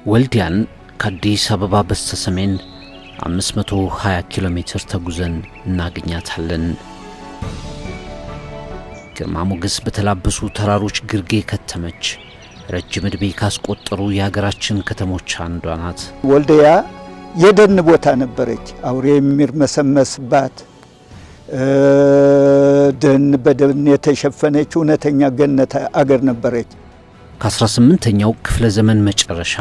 ወልዲያን ከአዲስ አበባ በስተሰሜን 520 ኪሎ ሜትር ተጉዘን እናገኛታለን። ግርማ ሞገስ በተላበሱ ተራሮች ግርጌ ከተመች ረጅም ዕድሜ ካስቆጠሩ የሀገራችን ከተሞች አንዷ ናት። ወልዲያ የደን ቦታ ነበረች። አውሬ የሚርመሰመስባት ደን በደን የተሸፈነች እውነተኛ ገነት አገር ነበረች። ከ18ኛው ክፍለ ዘመን መጨረሻ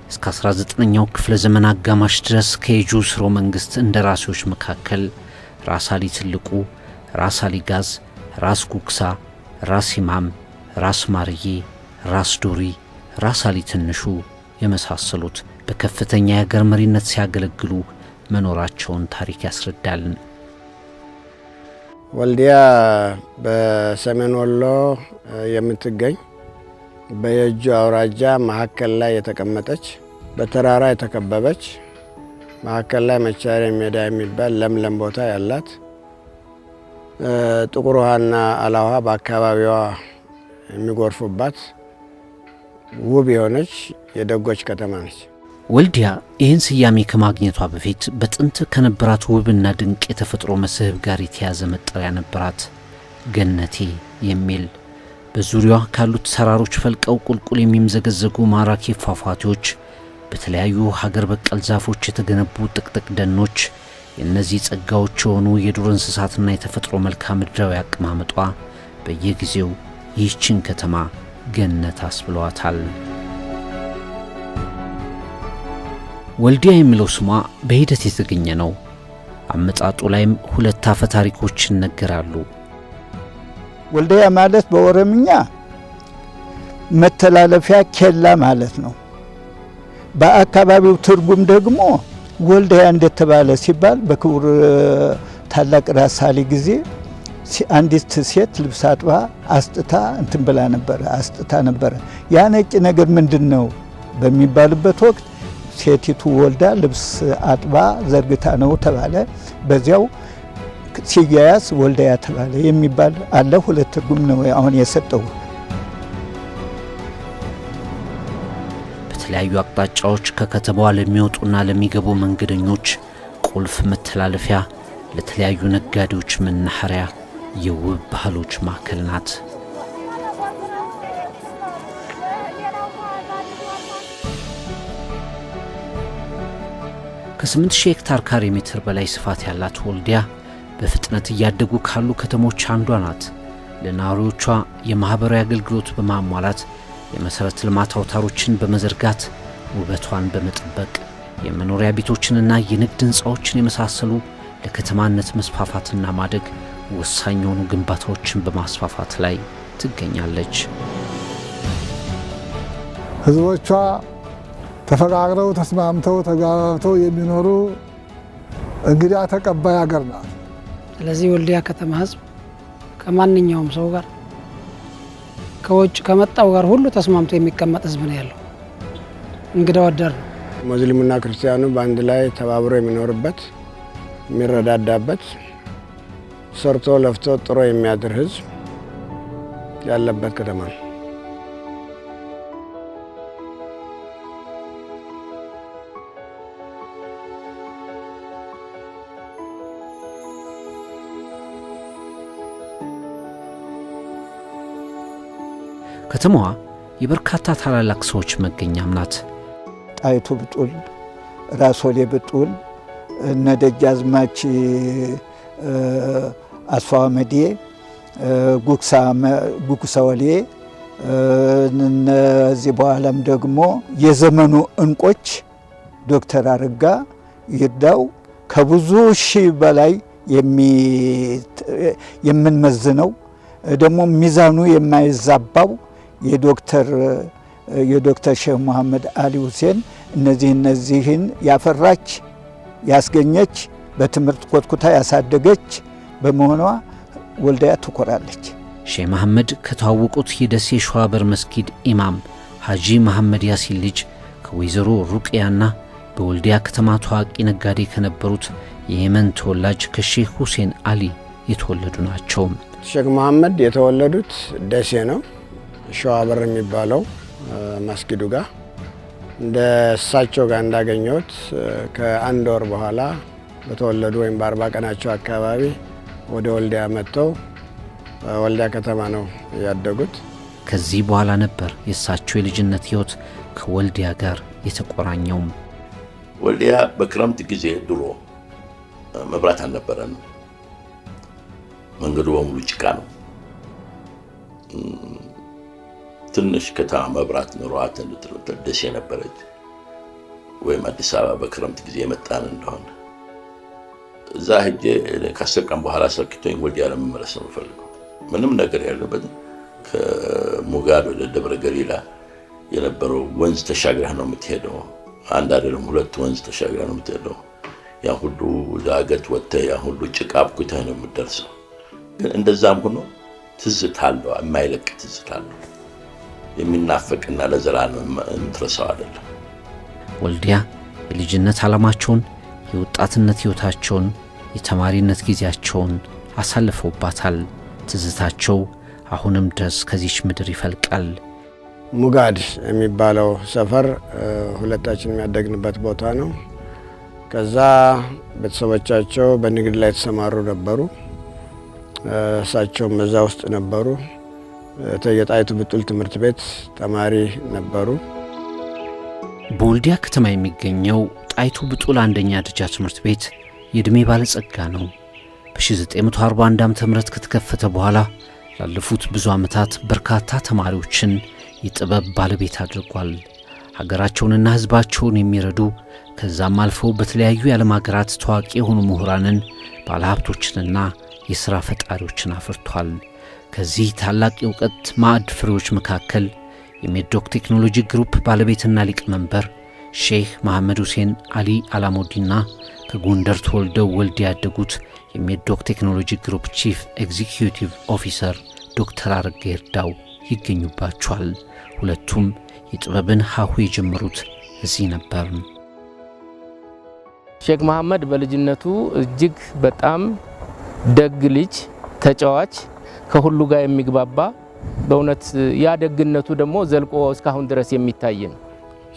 እስከ 19ኛው ክፍለ ዘመን አጋማሽ ድረስ ከየጁ ስርወ መንግስት እንደራሴዎች መካከል ራስ አሊ ትልቁ፣ ራስ አሊ ጋዝ፣ ራስ ጉግሳ፣ ራስ ኢማም፣ ራስ ማርዬ፣ ራስ ዱሪ፣ ራስ አሊ ትንሹ የመሳሰሉት በከፍተኛ የሀገር መሪነት ሲያገለግሉ መኖራቸውን ታሪክ ያስረዳል። ወልዲያ በሰሜን ወሎ የምትገኝ በየጁ አውራጃ መካከል ላይ የተቀመጠች በተራራ የተከበበች መካከል ላይ መቻሪያ ሜዳ የሚባል ለምለም ቦታ ያላት ጥቁር ውሃና አላዋ በአካባቢዋ የሚጎርፉባት ውብ የሆነች የደጎች ከተማ ነች። ወልዲያ ይህን ስያሜ ከማግኘቷ በፊት በጥንት ከነበራት ውብና ድንቅ የተፈጥሮ መስህብ ጋር የተያዘ መጠሪያ ነበራት፣ ገነቴ የሚል። በዙሪያዋ ካሉት ተራሮች ፈልቀው ቁልቁል የሚምዘገዘጉ ማራኪ ፏፏቴዎች፣ በተለያዩ ሀገር በቀል ዛፎች የተገነቡ ጥቅጥቅ ደኖች፣ የእነዚህ ጸጋዎች የሆኑ የዱር እንስሳትና የተፈጥሮ መልክዓ ምድራዊ አቀማመጧ በየጊዜው ይህችን ከተማ ገነት አስብለዋታል። ወልዲያ የሚለው ስሟ በሂደት የተገኘ ነው። አመጣጡ ላይም ሁለት አፈ ታሪኮች ይነገራሉ። ወልዲያ ማለት በኦሮምኛ መተላለፊያ ኬላ ማለት ነው። በአካባቢው ትርጉም ደግሞ ወልዲያ እንደተባለ ሲባል በክቡር ታላቅ ራስ አሊ ጊዜ አንዲት ሴት ልብስ አጥባ አስጥታ እንትን ብላ ነበረ፣ አስጥታ ነበረ። ያ ነጭ ነገር ምንድነው በሚባልበት ወቅት ሴቲቱ ወልዳ ልብስ አጥባ ዘርግታ ነው ተባለ። በዚያው ሲያያስ ወልዲያ ተባለ የሚባል አለ። ሁለት ትርጉም ነው አሁን የሰጠው። በተለያዩ አቅጣጫዎች ከከተማዋ ለሚወጡና ለሚገቡ መንገደኞች ቁልፍ መተላለፊያ፣ ለተለያዩ ነጋዴዎች መናኸሪያ፣ የውብ ባህሎች ማዕከል ናት። ከ8000 ሄክታር ካሬ ሜትር በላይ ስፋት ያላት ወልዲያ በፍጥነት እያደጉ ካሉ ከተሞች አንዷ ናት። ለነዋሪዎቿ የማህበራዊ አገልግሎት በማሟላት የመሰረተ ልማት አውታሮችን በመዘርጋት ውበቷን በመጠበቅ የመኖሪያ ቤቶችንና የንግድ ህንፃዎችን የመሳሰሉ ለከተማነት መስፋፋትና ማደግ ወሳኝ የሆኑ ግንባታዎችን በማስፋፋት ላይ ትገኛለች። ህዝቦቿ ተፈቃቅረው ተስማምተው ተጋብተው የሚኖሩ እንግዳ ተቀባይ ሀገር ናት። ስለዚህ ወልዲያ ከተማ ህዝብ ከማንኛውም ሰው ጋር ከውጭ ከመጣው ጋር ሁሉ ተስማምቶ የሚቀመጥ ህዝብ ነው ያለው። እንግዳ ወዳድ ነው። ሙስሊሙና ክርስቲያኑ በአንድ ላይ ተባብሮ የሚኖርበት የሚረዳዳበት ሰርቶ ለፍቶ ጥሮ የሚያድር ህዝብ ያለበት ከተማ ነው። ከተማዋ የበርካታ ታላላቅ ሰዎች መገኛም ናት። ጣይቱ ብጡል፣ ራስ ወሌ ብጡል፣ እነ ደጃዝማች አስፋመዴ፣ ጉግሳ ወሌ፣ እነዚህ በኋላም ደግሞ የዘመኑ እንቆች ዶክተር አረጋ ይርዳው ከብዙ ሺህ በላይ የምንመዝነው ደግሞ ሚዛኑ የማይዛባው የዶክተር ሼህ መሐመድ አሊ ሁሴን እነዚህን ያፈራች ያስገኘች በትምህርት ኮትኩታ ያሳደገች በመሆኗ ወልዲያ ትኮራለች። ሼህ መሐመድ ከተዋወቁት የደሴ ሸዋበር መስጊድ ኢማም ሐጂ መሐመድ ያሲን ልጅ ከወይዘሮ ሩቅያና በወልዲያ ከተማ ታዋቂ ነጋዴ ከነበሩት የየመን ተወላጅ ከሼህ ሁሴን አሊ የተወለዱ ናቸው። ሼህ መሐመድ የተወለዱት ደሴ ነው፣ ሸዋበር የሚባለው መስጊዱ ጋር እንደ እሳቸው ጋር እንዳገኘሁት ከአንድ ወር በኋላ በተወለዱ ወይም በ40 ቀናቸው አካባቢ ወደ ወልዲያ መጥተው ወልዲያ ከተማ ነው ያደጉት። ከዚህ በኋላ ነበር የእሳቸው የልጅነት ሕይወት ከወልዲያ ጋር የተቆራኘውም። ወልዲያ በክረምት ጊዜ ድሮ መብራት አልነበረንም። መንገዱ በሙሉ ጭቃ ነው። ትንሽ ከተማ መብራት ኖሯት እንድትል ደሴ ነበረች ወይም አዲስ አበባ በክረምት ጊዜ የመጣን እንደሆነ እዛ ሄጄ ከ10 ቀን በኋላ ሰልክቶኝ ወልዲያ ለመመለስ ነው የምፈልገው። ምንም ነገር ያለበት ከሙጋድ ወደ ደብረ ገሊላ የነበረው ወንዝ ተሻግረህ ነው የምትሄደው። አንድ አይደለም 2 ወንዝ ተሻግረህ ነው የምትሄደው። ያ ሁሉ ዳገት ወጥተህ ያ ሁሉ ጭቃ አብኩተህ ነው የምትደርሰው። ግን እንደዛም ሆኖ ትዝታ አለው፣ የማይለቅ ትዝታ አለው። የሚናፈቅና ለዘላለም የምትረሳው አይደለም። ወልዲያ የልጅነት ዓላማቸውን፣ የወጣትነት ሕይወታቸውን፣ የተማሪነት ጊዜያቸውን አሳልፈውባታል። ትዝታቸው አሁንም ድረስ ከዚች ምድር ይፈልቃል። ሙጋድ የሚባለው ሰፈር ሁለታችን የሚያደግንበት ቦታ ነው። ከዛ ቤተሰቦቻቸው በንግድ ላይ የተሰማሩ ነበሩ። እሳቸውም እዛ ውስጥ ነበሩ። የጣይቱ ብጡል ትምህርት ቤት ተማሪ ነበሩ። በወልዲያ ከተማ የሚገኘው ጣይቱ ብጡል አንደኛ ደረጃ ትምህርት ቤት የዕድሜ ባለጸጋ ነው። በ1941 ዓ.ም ከተከፈተ በኋላ ላለፉት ብዙ ዓመታት በርካታ ተማሪዎችን የጥበብ ባለቤት አድርጓል። ሀገራቸውንና ሕዝባቸውን የሚረዱ ከዛም አልፈው በተለያዩ የዓለም ሀገራት ታዋቂ የሆኑ ምሁራንን፣ ባለሀብቶችንና የሥራ ፈጣሪዎችን አፍርቷል። ከዚህ ታላቅ የእውቀት ማዕድ ፍሬዎች መካከል የሜዶክ ቴክኖሎጂ ግሩፕ ባለቤትና ሊቀመንበር ሼህ መሐመድ ሁሴን አሊ አላሙዲና ከጎንደር ተወልደው ወልዲያ ያደጉት የሜዶክ ቴክኖሎጂ ግሩፕ ቺፍ ኤግዚኪዩቲቭ ኦፊሰር ዶክተር አረጋ ይርዳው ይገኙባቸዋል። ሁለቱም የጥበብን ሀሁ የጀመሩት እዚህ ነበር። ሼክ መሐመድ በልጅነቱ እጅግ በጣም ደግ ልጅ፣ ተጫዋች፣ ከሁሉ ጋር የሚግባባ በእውነት ያ ደግነቱ ደግሞ ዘልቆ እስካሁን ድረስ የሚታይ ነው።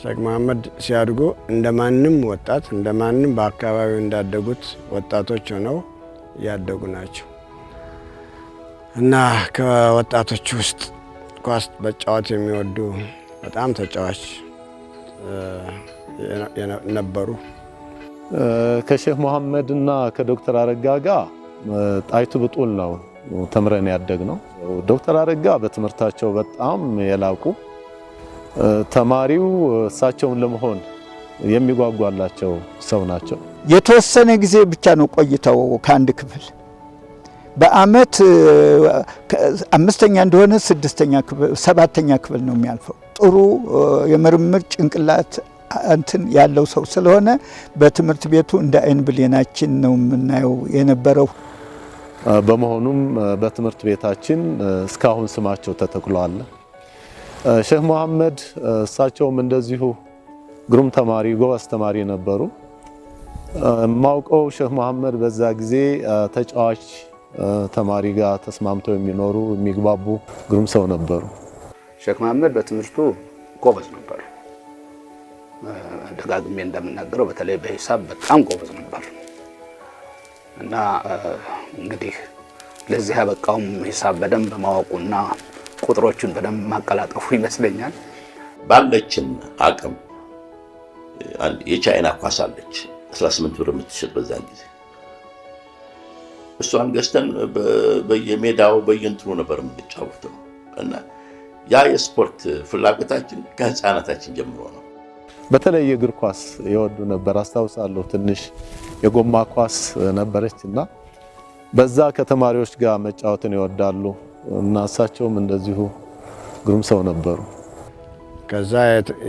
ሼክ መሐመድ ሲያድጉ እንደማንም ወጣት እንደማንም በአካባቢው እንዳደጉት ወጣቶች ሆነው ያደጉ ናቸው እና ከወጣቶች ውስጥ ኳስ መጫወት የሚወዱ በጣም ተጫዋች ነበሩ። ከሼህ መሐመድ እና ከዶክተር አረጋ ጋር ጣይቱ ብጡል ነው ተምረን ያደግ ነው። ዶክተር አረጋ በትምህርታቸው በጣም የላቁ ተማሪው እሳቸውን ለመሆን የሚጓጓላቸው ሰው ናቸው። የተወሰነ ጊዜ ብቻ ነው ቆይተው ከአንድ ክፍል በአመት 5ኛ እንደሆነ 6ኛ ክፍል 7ኛ ክፍል ነው የሚያልፈው። ጥሩ የምርምር ጭንቅላት እንትን ያለው ሰው ስለሆነ በትምህርት ቤቱ እንደ አይን ብሌናችን ነው የምናየው የነበረው። በመሆኑም በትምህርት ቤታችን እስካሁን ስማቸው ተተክሏል። ሼህ መሐመድ እሳቸውም እንደዚሁ ግሩም ተማሪ፣ ጎበዝ ተማሪ ነበሩ። ማውቀው ሼህ መሐመድ በዛ ጊዜ ተጫዋች ተማሪ ጋር ተስማምተው የሚኖሩ የሚግባቡ ግሩም ሰው ነበሩ። ሼክ መሐመድ በትምህርቱ ጎበዝ ነበሩ። ደጋግሜ እንደምናገረው በተለይ በሂሳብ በጣም ጎበዝ ነበር እና እንግዲህ ለዚህ ያበቃውም ሂሳብ በደንብ ማወቁና ቁጥሮችን በደንብ ማቀላጠፉ ይመስለኛል። ባለችን አቅም የቻይና ኳስ አለች 18 ብር የምትሸጥ በዛን ጊዜ እሷን ገዝተን በየሜዳው በየእንትኑ ነበር የምንጫወተው እና ያ የስፖርት ፍላጎታችን ከህፃናታችን ጀምሮ ነው። በተለይ የእግር ኳስ ይወዱ ነበር። አስታውሳለሁ ትንሽ የጎማ ኳስ ነበረች እና በዛ ከተማሪዎች ጋር መጫወትን ይወዳሉ እና እሳቸውም እንደዚሁ ግሩም ሰው ነበሩ። ከዛ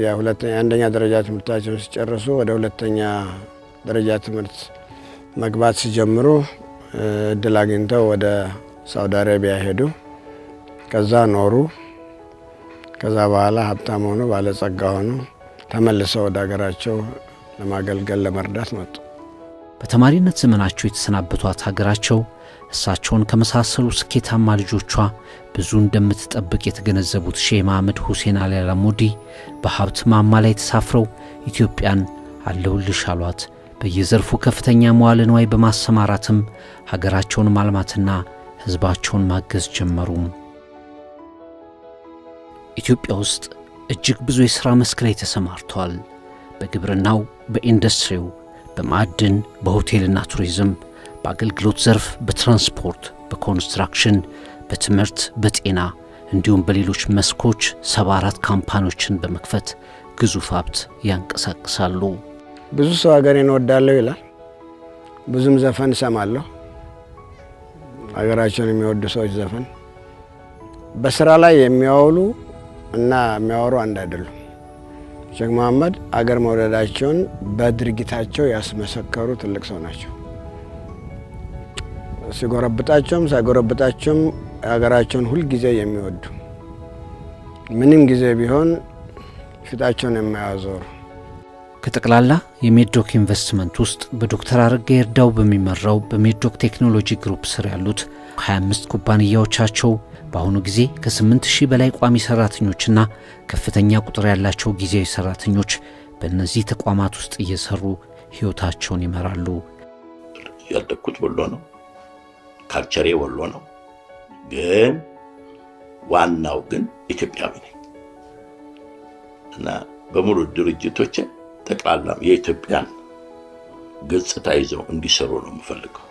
የአንደኛ ደረጃ ትምህርታቸውን ሲጨርሱ ወደ 2ኛ ደረጃ ትምህርት መግባት ሲጀምሩ እድል አግኝተው ወደ ሳውዲ አረቢያ ሄዱ። ከዛ ኖሩ። ከዛ በኋላ ሀብታም ሆኑ፣ ባለጸጋ ሆኑ። ተመልሰው ወደ ሀገራቸው ለማገልገል ለመርዳት መጡ። በተማሪነት ዘመናቸው የተሰናበቷት ሀገራቸው እሳቸውን ከመሳሰሉ ስኬታማ ልጆቿ ብዙ እንደምትጠብቅ የተገነዘቡት ሼህ መሐመድ ሁሴን አሊ አላሙዲ በሀብት ማማ ላይ ተሳፍረው ኢትዮጵያን አለውልሽ አሏት። በየዘርፉ ከፍተኛ መዋዕለ ንዋይ በማሰማራትም ሀገራቸውን ማልማትና ሕዝባቸውን ማገዝ ጀመሩ። ኢትዮጵያ ውስጥ እጅግ ብዙ የሥራ መስክ ላይ ተሰማርተዋል። በግብርናው፣ በኢንዱስትሪው፣ በማዕድን፣ በሆቴልና ቱሪዝም፣ በአገልግሎት ዘርፍ፣ በትራንስፖርት፣ በኮንስትራክሽን፣ በትምህርት፣ በጤና እንዲሁም በሌሎች መስኮች 74 ካምፓኒዎችን በመክፈት ግዙፍ ሀብት ያንቀሳቅሳሉ። ብዙ ሰው ሀገሬን እወዳለሁ ይላል። ብዙም ዘፈን እሰማለሁ። ሀገራቸውን የሚወዱ ሰዎች ዘፈን በስራ ላይ የሚያውሉ እና የሚያወሩ አንድ አይደሉም። ሼህ መሐመድ አገር መውደዳቸውን በድርጊታቸው ያስመሰከሩ ትልቅ ሰው ናቸው። ሲጎረብጣቸውም ሳይጎረብጣቸውም ሀገራቸውን ሁል ጊዜ የሚወዱ ምንም ጊዜ ቢሆን ፊታቸውን የማያዞሩ ከጠቅላላ የሜድሮክ ኢንቨስትመንት ውስጥ በዶክተር አረጋ ይርዳው በሚመራው በሜድሮክ ቴክኖሎጂ ግሩፕ ስር ያሉት 25 ኩባንያዎቻቸው በአሁኑ ጊዜ ከ8000 በላይ ቋሚ ሰራተኞችና ከፍተኛ ቁጥር ያላቸው ጊዜያዊ ሰራተኞች በእነዚህ ተቋማት ውስጥ እየሰሩ ህይወታቸውን ይመራሉ። ያደኩት ወሎ ነው። ካልቸሬ ወሎ ነው። ግን ዋናው ግን ኢትዮጵያዊ ነኝ እና በሙሉ ድርጅቶች ጠቅላላ የኢትዮጵያን ገጽታ ይዘው እንዲሰሩ ነው የምፈልገው፣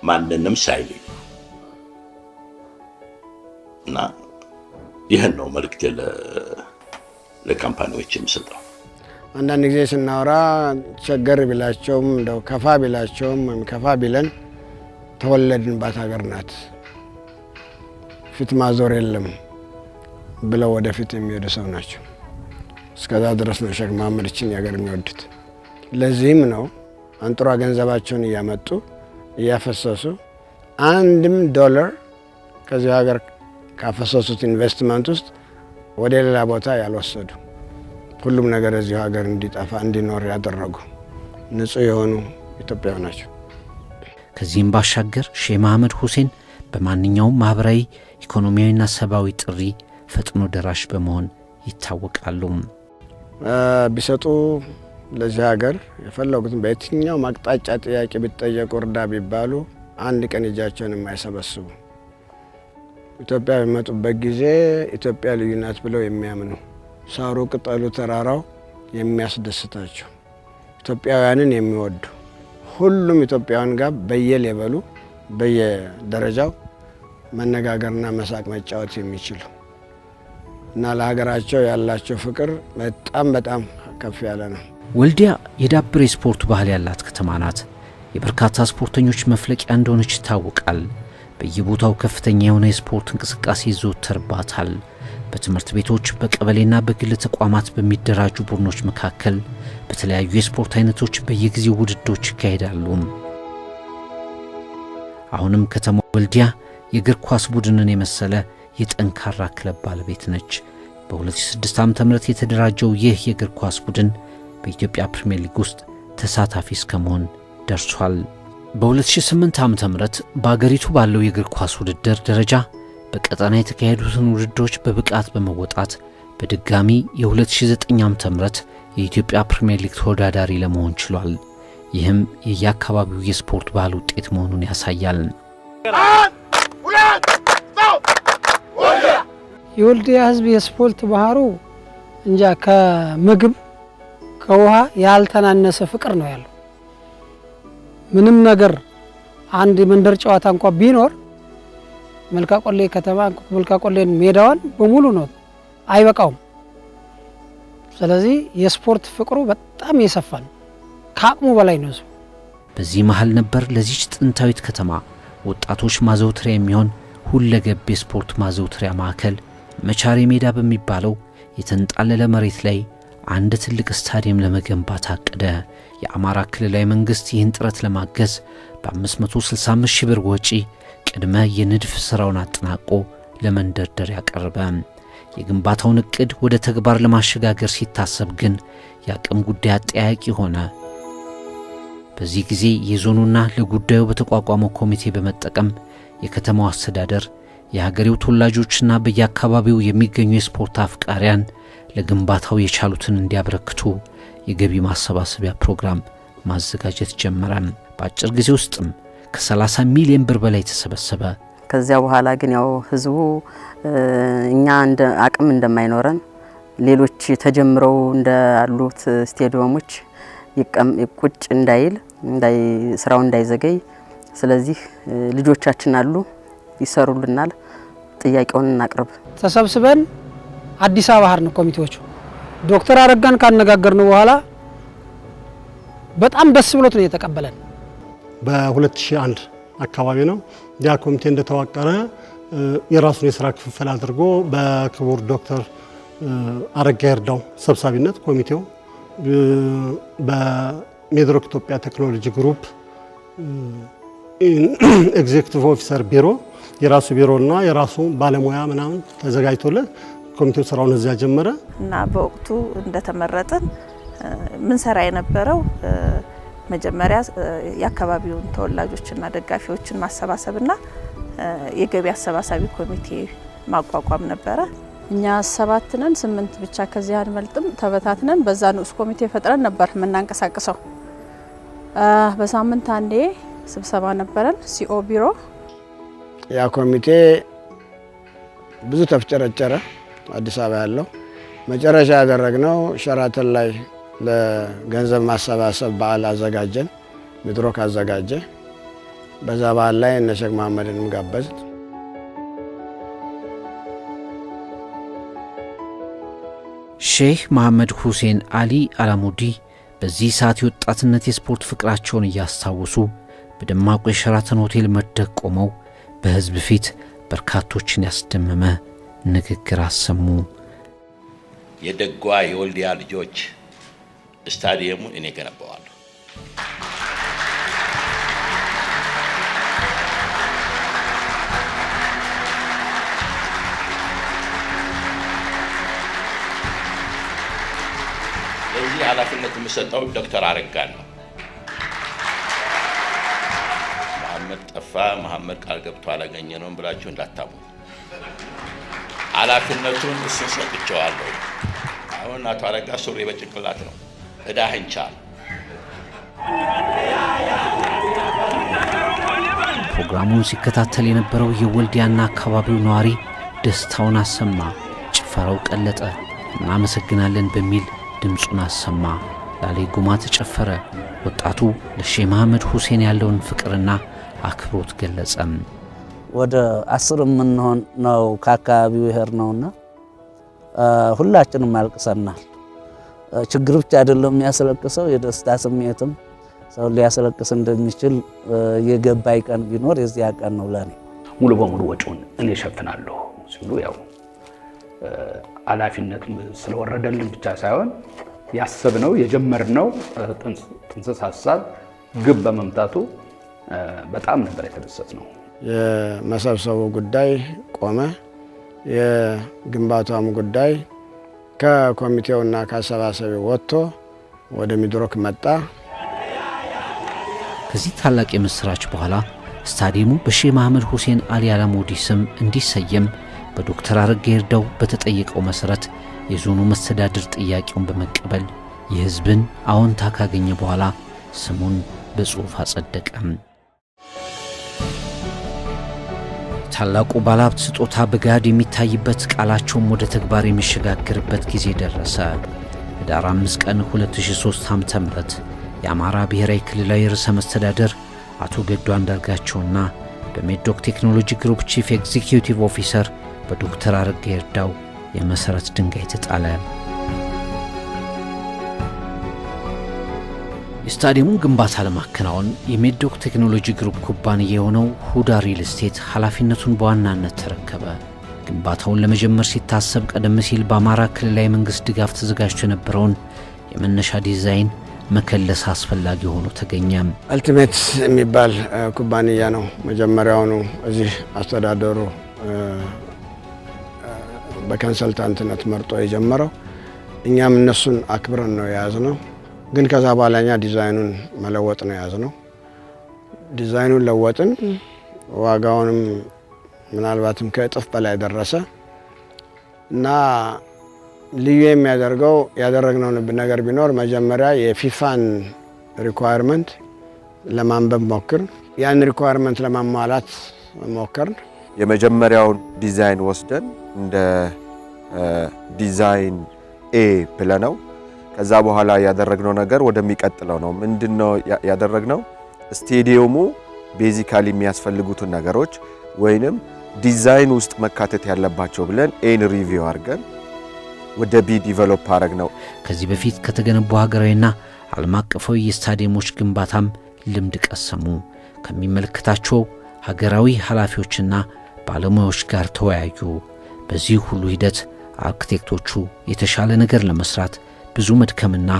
ማንንም ሳይለዩ እና ይህን ነው መልእክቴ ለካምፓኒዎች የምሰጠው። አንዳንድ ጊዜ ስናወራ ቸገር ቢላቸውም እንደው ከፋ ቢላቸውም ወይም ከፋ ቢለን ተወለድንባት ሀገር ናት፣ ፊት ማዞር የለም ብለው ወደፊት የሚሄዱ ሰው ናቸው። እስከዛ ድረስ ነው ሼህ መሐመድ እችን ሀገር የሚወዱት። ለዚህም ነው አንጥሯ ገንዘባቸውን እያመጡ እያፈሰሱ አንድም ዶላር ከዚህ ሀገር ካፈሰሱት ኢንቨስትመንት ውስጥ ወደ ሌላ ቦታ ያልወሰዱ፣ ሁሉም ነገር እዚሁ ሀገር እንዲጠፋ እንዲኖር ያደረጉ ንጹህ የሆኑ ኢትዮጵያዊ ናቸው። ከዚህም ባሻገር ሼህ መሐመድ ሁሴን በማንኛውም ማህበራዊ፣ ኢኮኖሚያዊና ሰብአዊ ጥሪ ፈጥኖ ደራሽ በመሆን ይታወቃሉ። ቢሰጡ ለዚህ ሀገር የፈለጉትን በየትኛው ማቅጣጫ ጥያቄ ቢጠየቁ እርዳ ቢባሉ አንድ ቀን እጃቸውን የማይሰበስቡ ኢትዮጵያ በሚመጡበት ጊዜ ኢትዮጵያ ልዩ ናት ብለው የሚያምኑ ሳሩ፣ ቅጠሉ፣ ተራራው የሚያስደስታቸው ኢትዮጵያውያንን የሚወዱ ሁሉም ኢትዮጵያውያን ጋር በየሌበሉ በየደረጃው መነጋገርና መሳቅ መጫወት የሚችሉ እና ለሀገራቸው ያላቸው ፍቅር በጣም ከፍ ያለ ነው። ወልዲያ የዳበረ ስፖርት ባህል ያላት ከተማ ናት። የበርካታ ስፖርተኞች መፍለቂያ እንደሆነች ይታወቃል። በየቦታው ከፍተኛ የሆነ የስፖርት እንቅስቃሴ ይዘወተርባታል። በትምህርት ቤቶች፣ በቀበሌና በግል ተቋማት በሚደራጁ ቡድኖች መካከል በተለያዩ የስፖርት አይነቶች በየጊዜው ውድድሮች ይካሄዳሉ። አሁንም ከተማው ወልዲያ የእግር ኳስ ቡድንን የመሰለ የጠንካራ ክለብ ባለቤት ነች። በ2006 ዓ.ም የተደራጀው ይህ የእግር ኳስ ቡድን በኢትዮጵያ ፕሪሚየር ሊግ ውስጥ ተሳታፊ እስከመሆን ደርሷል። በ2008 ዓ.ም በአገሪቱ ባለው የእግር ኳስ ውድድር ደረጃ በቀጠና የተካሄዱትን ውድድሮች በብቃት በመወጣት በድጋሚ የ2009 ዓ.ም የኢትዮጵያ ፕሪሚየር ሊግ ተወዳዳሪ ለመሆን ችሏል። ይህም የየአካባቢው የስፖርት ባህል ውጤት መሆኑን ያሳያል። የወልዲያ ህዝብ የስፖርት ባህሩ እንጃ ከምግብ ከውሃ ያልተናነሰ ፍቅር ነው ያለው። ምንም ነገር አንድ መንደር ጨዋታ እንኳን ቢኖር መልካቆሌ ከተማ መልካቆሌን ሜዳዋን በሙሉ ነው አይበቃውም። ስለዚህ የስፖርት ፍቅሩ በጣም የሰፋ ነው፣ ከአቅሙ በላይ ነው። በዚህ መሃል ነበር ለዚች ጥንታዊት ከተማ ወጣቶች ማዘውተሪያ የሚሆን ሁለገብ የስፖርት ማዘውተሪያ ማዕከል መቻሬ ሜዳ በሚባለው የተንጣለለ መሬት ላይ አንድ ትልቅ ስታዲየም ለመገንባት አቀደ። የአማራ ክልላዊ መንግስት ይህን ጥረት ለማገዝ በ565 ሺህ ብር ወጪ ቅድመ የንድፍ ስራውን አጠናቆ ለመንደርደር ያቀረበ። የግንባታውን እቅድ ወደ ተግባር ለማሸጋገር ሲታሰብ ግን የአቅም ጉዳይ አጠያያቂ ሆነ። በዚህ ጊዜ የዞኑና ለጉዳዩ በተቋቋመው ኮሚቴ በመጠቀም የከተማው አስተዳደር የሀገሬው ተወላጆችና በየአካባቢው የሚገኙ የስፖርት አፍቃሪያን ለግንባታው የቻሉትን እንዲያበረክቱ የገቢ ማሰባሰቢያ ፕሮግራም ማዘጋጀት ጀመረ። በአጭር ጊዜ ውስጥም ከ30 ሚሊዮን ብር በላይ ተሰበሰበ። ከዚያ በኋላ ግን ያው ህዝቡ እኛ እንደ አቅም እንደማይኖረን ሌሎች ተጀምረው እንዳሉት ስቴዲየሞች ቁጭ እንዳይል ስራው እንዳይዘገይ ስለዚህ ልጆቻችን አሉ ይሰሩልናል ጥያቄውን እናቅርብ ተሰብስበን አዲስ አበባ ሀርን ኮሚቴዎቹ ዶክተር አረጋን ካነጋገርን በኋላ በጣም ደስ ብሎት ነው የተቀበለን። በ2001 አካባቢ ነው ያ ኮሚቴ እንደተዋቀረ የራሱን የሥራ ክፍል አድርጎ በክቡር ዶክተር አረጋ ይርዳው ሰብሳቢነት ኮሚቴው በሜድሮክ ኢትዮጵያ ቴክኖሎጂ ግሩፕ ኤግዜክቲቭ ኦፊሰር ቢሮ የራሱ ቢሮና የራሱ ባለሙያ ምናምን ተዘጋጅቶለት ኮሚቴው ስራውን እዚያ ጀመረ እና በወቅቱ እንደተመረጠን ምን ሰራ የነበረው መጀመሪያ የአካባቢውን ተወላጆችና ደጋፊዎችን ማሰባሰብና የገቢ አሰባሳቢ ኮሚቴ ማቋቋም ነበረ። እኛ 7 ነን 8 ብቻ ከዚህ አንመልጥም ተበታትነን በዛ ንዑስ ኮሚቴ ፈጥረን ነበር የምናንቀሳቅሰው። በሳምንት አንዴ ስብሰባ ነበረን ሲኦ ቢሮ። ያ ኮሚቴ ብዙ ተፍጨረጨረ አዲስ አበባ ያለው መጨረሻ ያደረግነው ሸራተን ላይ ለገንዘብ ማሰባሰብ በዓል አዘጋጀን። ሚድሮክ አዘጋጀ። በዛ በዓል ላይ እነ ሼክ መሐመድንም ጋበዝ። ሼህ መሐመድ ሁሴን አሊ አላሙዲ በዚህ ሰዓት የወጣትነት የስፖርት ፍቅራቸውን እያስታወሱ በደማቁ የሸራተን ሆቴል መድረክ ቆመው በህዝብ ፊት በርካቶችን ያስደመመ ንግግር አሰሙ። የደጓ የወልዲያ ልጆች ስታዲየሙን እኔ ገነባዋለሁ። ለዚህ ኃላፊነት የምሰጠው ዶክተር አረጋን ነው። መሐመድ ጠፋ፣ መሐመድ ቃል ገብቶ አላገኘነውም ብላችሁ እንዳታሙ። ኃላፊነቱን እሱን ሰጥቼዋለሁ። አሁን አቶ አረጋ ሱሪ በጭንቅላት ነው። እዳህን ቻል። ፕሮግራሙን ሲከታተል የነበረው የወልዲያና አካባቢው ነዋሪ ደስታውን አሰማ። ጭፈራው ቀለጠ። እናመሰግናለን በሚል ድምፁን አሰማ። ላሌ ጉማ ተጨፈረ። ወጣቱ ለሼህ መሐመድ ሁሴን ያለውን ፍቅርና አክብሮት ገለጸም። ወደ 10 የምንሆን ነው ከአካባቢው ይሄር ነውና ሁላችንም አልቅሰናል። ችግር ብቻ አይደለም የሚያስለቅሰው የደስታ ስሜትም ሰው ሊያስለቅስ እንደሚችል የገባይ ቀን ቢኖር የዚያ ቀን ነው ለኔ። ሙሉ በሙሉ ወጪውን እኔ እሸፍናለሁ ሲሉ ያው ኃላፊነት ስለወረደልን ብቻ ሳይሆን ያሰብነው የጀመርነው ጥንስስ ሐሳብ ግብ በመምታቱ በጣም ነበር የተደሰትነው። የመሰብሰቡ ጉዳይ ቆመ። የግንባታውም ጉዳይ ከኮሚቴውና ከአሰባሳቢው ወጥቶ ወደ ሚድሮክ መጣ። ከዚህ ታላቅ የምስራች በኋላ ስታዲየሙ በሼህ መሐመድ ሁሴን አሊ አላሙዲ ስም እንዲሰየም በዶክተር አረጋ ይርዳው በተጠየቀው መሰረት የዞኑ መስተዳድር ጥያቄውን በመቀበል የህዝብን አዎንታ ካገኘ በኋላ ስሙን በጽሑፍ አጸደቀም። ታላቁ ባለሀብት ስጦታ በጋድ የሚታይበት ቃላቸውም ወደ ተግባር የሚሸጋገርበት ጊዜ ደረሰ። ህዳር 5 ቀን 2003 ዓ.ም የአማራ ብሔራዊ ክልላዊ ርዕሰ መስተዳድር አቶ ገዱ አንዳርጋቸውና በሜድሮክ ቴክኖሎጂ ግሩፕ ቺፍ ኤግዚኪዩቲቭ ኦፊሰር በዶክተር አረጋ ይርዳው የመሰረት ድንጋይ ተጣለ። የስታዲየሙን ግንባታ ለማከናወን የሜድሮክ ቴክኖሎጂ ግሩፕ ኩባንያ የሆነው ሁዳ ሪል ስቴት ኃላፊነቱን በዋናነት ተረከበ። ግንባታውን ለመጀመር ሲታሰብ ቀደም ሲል በአማራ ክልላዊ መንግስት ድጋፍ ተዘጋጅቶ የነበረውን የመነሻ ዲዛይን መከለስ አስፈላጊ ሆኖ ተገኘ። አልቲሜት የሚባል ኩባንያ ነው መጀመሪያውኑ እዚህ አስተዳደሩ በኮንሰልታንትነት መርጦ የጀመረው። እኛም እነሱን አክብረን ነው የያዝነው። ግን ከዛ በኋላ እኛ ዲዛይኑን መለወጥ ነው ያዝነው። ዲዛይኑን ለወጥን። ዋጋውንም ምናልባትም ከእጥፍ በላይ ደረሰ እና ልዩ የሚያደርገው ያደረግነው ነገር ቢኖር መጀመሪያ የፊፋን ሪኳየርመንት ለማንበብ ሞክር። ያን ሪኳየርመንት ለማሟላት ሞከርን። የመጀመሪያውን ዲዛይን ወስደን እንደ ዲዛይን ኤ ብለነው ከዛ በኋላ ያደረግነው ነገር ወደሚቀጥለው ነው። ምንድነው ያደረግነው? ስቴዲየሙ ቤዚካሊ የሚያስፈልጉትን ነገሮች ወይንም ዲዛይን ውስጥ መካተት ያለባቸው ብለን ኤን ሪቪው አድርገን ወደ ቢ ዲቨሎፕ አደረግነው። ከዚህ በፊት ከተገነቡ ሀገራዊና ዓለም አቀፋዊ የስታዲየሞች ግንባታም ልምድ ቀሰሙ። ከሚመለከታቸው ሀገራዊ ኃላፊዎችና ባለሙያዎች ጋር ተወያዩ። በዚህ ሁሉ ሂደት አርክቴክቶቹ የተሻለ ነገር ለመስራት ብዙ መድከምና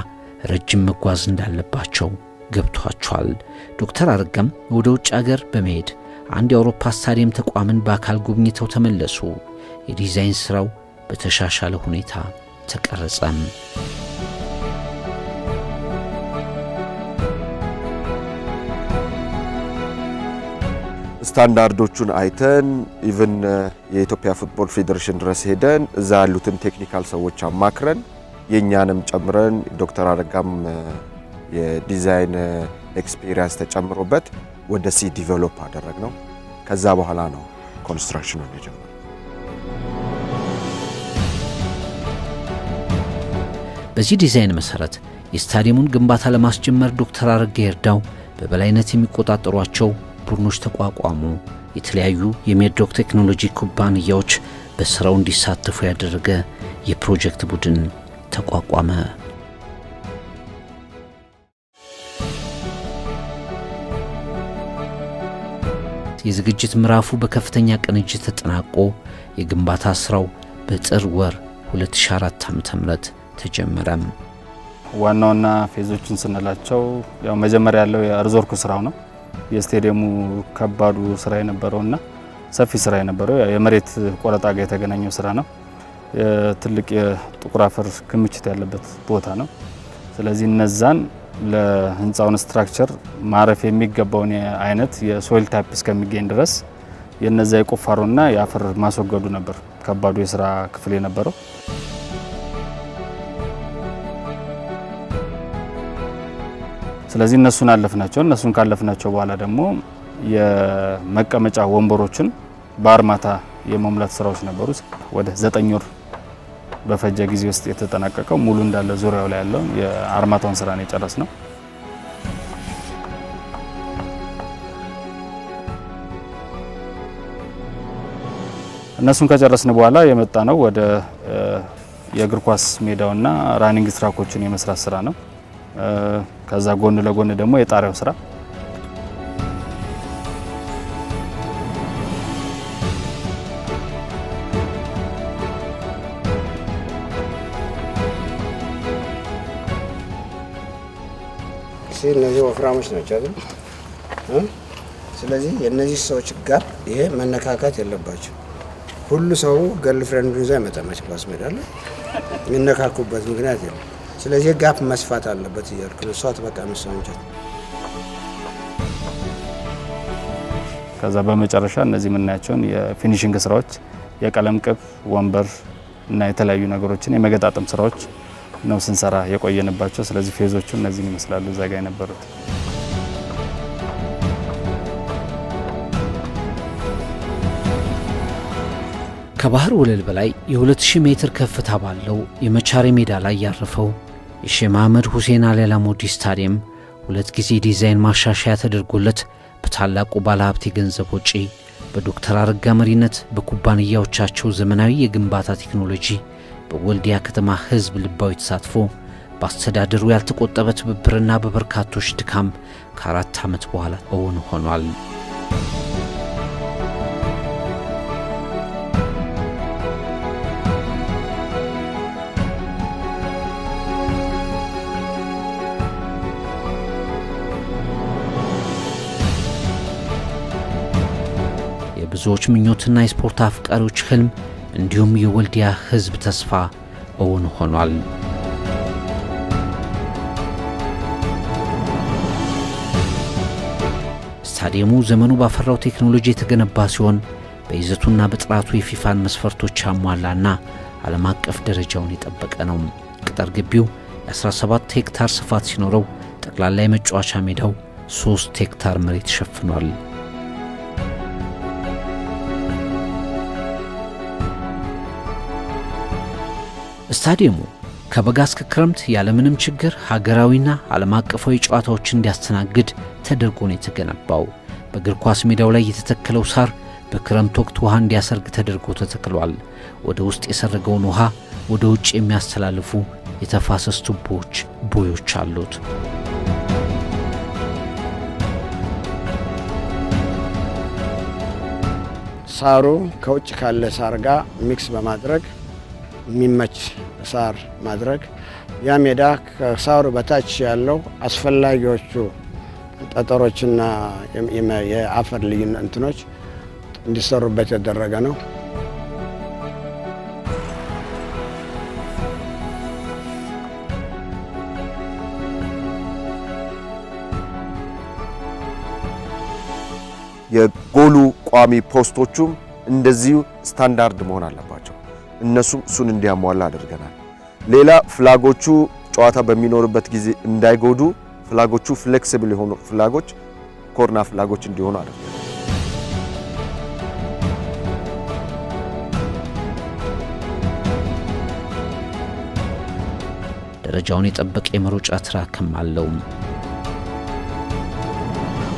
ረጅም መጓዝ እንዳለባቸው ገብቷቸዋል። ዶክተር አረጋም ወደ ውጭ ሀገር በመሄድ አንድ የአውሮፓ ስታዲየም ተቋምን በአካል ጎብኝተው ተመለሱ። የዲዛይን ስራው በተሻሻለ ሁኔታ ተቀረጸም። ስታንዳርዶቹን አይተን ኢቭን የኢትዮጵያ ፉትቦል ፌዴሬሽን ድረስ ሄደን እዛ ያሉትን ቴክኒካል ሰዎች አማክረን የኛንም ጨምረን ዶክተር አረጋም የዲዛይን ኤክስፒሪየንስ ተጨምሮበት ወደ ሲ ዲቨሎፕ አደረግነው። ከዛ በኋላ ነው ኮንስትራክሽኑን የጀመረው። በዚህ ዲዛይን መሰረት የስታዲየሙን ግንባታ ለማስጀመር ዶክተር አረጋ ይርዳው በበላይነት የሚቆጣጠሯቸው ቡድኖች ተቋቋሙ። የተለያዩ የሜድሮክ ቴክኖሎጂ ኩባንያዎች በስራው እንዲሳተፉ ያደረገ የፕሮጀክት ቡድን ተቋቋመ። የዝግጅት ምዕራፉ በከፍተኛ ቅንጅት ተጠናቆ የግንባታ ስራው በጥር ወር 2004 ዓ.ም ተጀመረም። ዋናውና ፌዞችን ስንላቸው ያው መጀመሪያ ያለው የሪዞርኩ ስራው ነው። የስቴዲየሙ ከባዱ ስራ የነበረውና ሰፊ ስራ የነበረው የመሬት ቆረጣ ጋር የተገናኘው ስራ ነው። ትልቅ የጥቁር አፈር ክምችት ያለበት ቦታ ነው። ስለዚህ እነዛን ለህንፃውን ስትራክቸር ማረፍ የሚገባውን አይነት የሶይል ታይፕ እስከሚገኝ ድረስ የነዛ የቁፋሮና የአፈር ማስወገዱ ነበር ከባዱ የስራ ክፍል የነበረው። ስለዚህ እነሱን አለፍናቸው። እነሱን ካለፍናቸው በኋላ ደግሞ የመቀመጫ ወንበሮችን በአርማታ የመሙላት ስራዎች ነበሩ። ወደ 9 ወር በፈጀ ጊዜ ውስጥ የተጠናቀቀው ሙሉ እንዳለ ዙሪያው ላይ ያለው የአርማታውን ስራ ነው የጨረስነው። እነሱን ከጨረስን በኋላ የመጣ ነው ወደ የእግር ኳስ ሜዳውና ራኒንግ ትራኮችን የመስራት ስራ ነው። ከዛ ጎን ለጎን ደግሞ የጣሪያው ስራ እነዚህ ወፍራሞች ናቸው አይደል? ስለዚህ የእነዚህ ሰዎች ጋር ይሄ መነካካት የለባቸው። ሁሉ ሰው ገርል ፍሬንድ ይዞ አይመጣም ኳስ ሜዳ ላይ የሚነካኩበት ምክንያት የለም። ስለዚህ ጋፕ መስፋት አለበት እያልኩ ነው። እሷ በቃ መስዋዕት። ከዛ በመጨረሻ እነዚህ የምናያቸውን የፊኒሺንግ ስራዎች የቀለም ቅብ፣ ወንበር እና የተለያዩ ነገሮችን የመገጣጠም ስራዎች ነው ስንሰራ የቆየንባቸው። ስለዚህ ፌዞቹ እነዚህን ይመስላሉ እዛ ጋር የነበሩት። ከባህር ወለል በላይ የ2000 ሜትር ከፍታ ባለው የመቻሬ ሜዳ ላይ ያረፈው የሼህ መሐመድ ሁሴን አሊ አላሙዲ ስታዲየም 2 ጊዜ ዲዛይን ማሻሻያ ተደርጎለት በታላቁ ባለሀብት የገንዘብ ወጪ በዶክተር አረጋ መሪነት በኩባንያዎቻቸው ዘመናዊ የግንባታ ቴክኖሎጂ በወልዲያ ከተማ ህዝብ ልባዊ ተሳትፎ በአስተዳደሩ ያልተቆጠበ ትብብርና በበርካቶች ድካም ከ4 ዓመት በኋላ እውን ሆኗል። የብዙዎች ምኞትና የስፖርት አፍቃሪዎች ህልም እንዲሁም የወልዲያ ህዝብ ተስፋ እውን ሆኗል። ስታዲየሙ ዘመኑ ባፈራው ቴክኖሎጂ የተገነባ ሲሆን በይዘቱና በጥራቱ የፊፋን መስፈርቶች ያሟላና ዓለም አቀፍ ደረጃውን የጠበቀ ነው። ቅጥር ግቢው የ17 ሄክታር ስፋት ሲኖረው ጠቅላላ የመጫወቻ ሜዳው 3 ሄክታር መሬት ሸፍኗል። ስታዲየሙ ከበጋ እስከ ክረምት ያለምንም ችግር ሀገራዊና ዓለም አቀፋዊ ጨዋታዎችን እንዲያስተናግድ ተደርጎ ነው የተገነባው። በእግር ኳስ ሜዳው ላይ የተተከለው ሳር በክረምት ወቅት ውሃ እንዲያሰርግ ተደርጎ ተተክሏል። ወደ ውስጥ የሰረገውን ውሃ ወደ ውጭ የሚያስተላልፉ የተፋሰስ ቱቦዎች ቦዮች አሉት። ሳሩ ከውጭ ካለ ሳር ጋር ሚክስ በማድረግ የሚመች ሳር ማድረግ ያ ሜዳ ከሳሩ በታች ያለው አስፈላጊዎቹ ጠጠሮችና የአፈር ልዩነት እንትኖች እንዲሰሩበት የተደረገ ነው። የጎሉ ቋሚ ፖስቶቹም እንደዚሁ ስታንዳርድ መሆን አለባቸው። እነሱም እሱን እንዲያሟላ አድርገናል። ሌላ ፍላጎቹ ጨዋታ በሚኖርበት ጊዜ እንዳይጎዱ ፍላጎቹ ፍሌክሲብል የሆኑ ፍላጎች ኮርና ፍላጎች እንዲሆኑ አድርገናል። ደረጃውን የጠበቀ የመሮጫ ትራክም አለው።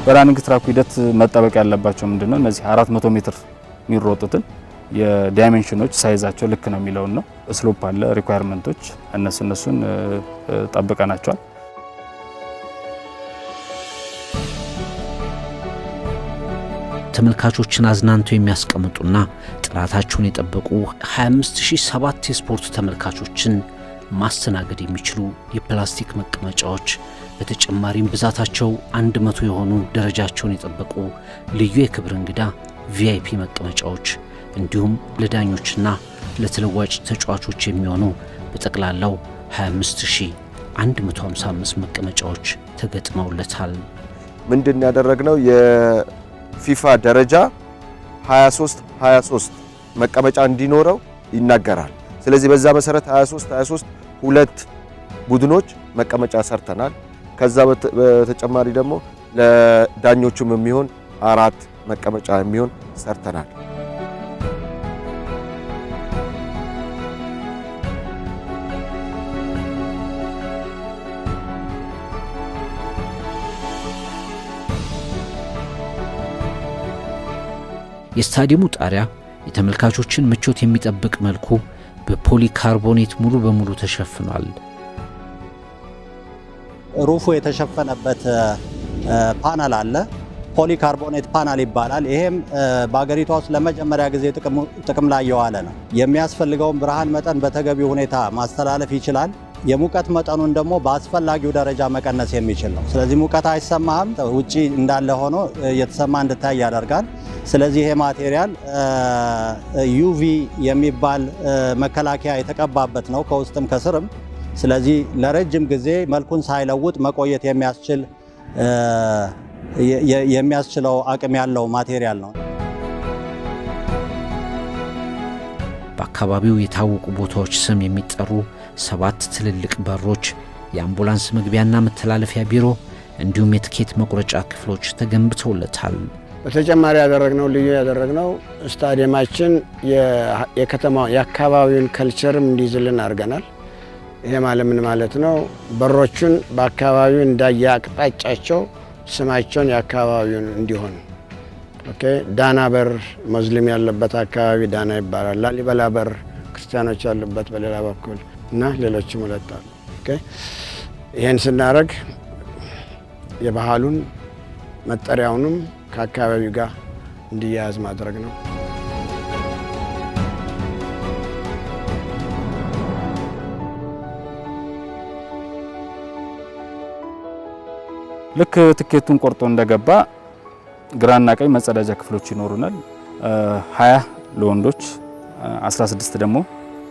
በራኒንግ ትራኩ ሂደት መጠበቅ ያለባቸው ምንድነው? እነዚህ 400 ሜትር የሚሮጡትን የዳይሜንሽኖች ሳይዛቸው ልክ ነው የሚለውን ነው። ስሎፕ አለ፣ ሪኳየርመንቶች እነሱን ጠብቀናቸዋል። ተመልካቾችን አዝናንተው የሚያስቀምጡና ጥራታቸውን የጠበቁ 25007 የስፖርት ተመልካቾችን ማስተናገድ የሚችሉ የፕላስቲክ መቀመጫዎች፣ በተጨማሪም ብዛታቸው 100 የሆኑ ደረጃቸውን የጠበቁ ልዩ የክብር እንግዳ ቪአይፒ መቀመጫዎች እንዲሁም ለዳኞችና ለተለዋጭ ተጫዋቾች የሚሆኑ በጠቅላላው 25155 መቀመጫዎች ተገጥመውለታል። ምንድን ያደረግነው የፊፋ ደረጃ 23 መቀመጫ እንዲኖረው ይናገራል። ስለዚህ በዛ መሰረት 23 ሁለት ቡድኖች መቀመጫ ሰርተናል። ከዛ በተጨማሪ ደግሞ ለዳኞቹም የሚሆን 4 መቀመጫ የሚሆን ሰርተናል። የስታዲየሙ ጣሪያ የተመልካቾችን ምቾት የሚጠብቅ መልኩ በፖሊካርቦኔት ሙሉ በሙሉ ተሸፍኗል። ሩፉ የተሸፈነበት ፓናል አለ። ፖሊካርቦኔት ፓናል ይባላል። ይሄም በአገሪቷ ውስጥ ለመጀመሪያ ጊዜ ጥቅም ላይ የዋለ ነው። የሚያስፈልገውን ብርሃን መጠን በተገቢው ሁኔታ ማስተላለፍ ይችላል። የሙቀት መጠኑን ደግሞ በአስፈላጊው ደረጃ መቀነስ የሚችል ነው። ስለዚህ ሙቀት አይሰማህም፣ ውጪ እንዳለ ሆኖ የተሰማ እንድታይ ያደርጋል። ስለዚህ ይሄ ማቴሪያል ዩቪ የሚባል መከላከያ የተቀባበት ነው ከውስጥም ከስርም። ስለዚህ ለረጅም ጊዜ መልኩን ሳይለውጥ መቆየት የሚያስችለው አቅም ያለው ማቴሪያል ነው። በአካባቢው የታወቁ ቦታዎች ስም የሚጠሩ 7 ትልልቅ በሮች፣ የአምቡላንስ መግቢያና መተላለፊያ ቢሮ እንዲሁም የትኬት መቁረጫ ክፍሎች ተገንብተውለታል። በተጨማሪ ልዩ ያደረግነው ስታዲየማችን የአካባቢውን ከልቸርም እንዲይዝልን አድርገናል። ይሄ ምን ማለት ነው? በሮቹን በአካባቢው እንዳየ አቅጣጫቸው ስማቸውን የአካባቢውን እንዲሆን። ኦኬ። ዳና በር ሙስሊም ያለበት አካባቢ ዳና ይባላል። ላሊበላ በር ክርስቲያኖች ያሉበት በሌላ በኩል እና ሌሎችም ሁለታሉ። ኦኬ። ይሄን ስናደርግ የባህሉን መጠሪያውንም ከአካባቢው ጋር እንዲያያዝ ማድረግ ነው። ልክ ትኬቱን ቆርጦ እንደገባ ግራና ቀኝ መጸዳጃ ክፍሎች ይኖሩናል። 20 ለወንዶች 16 ደግሞ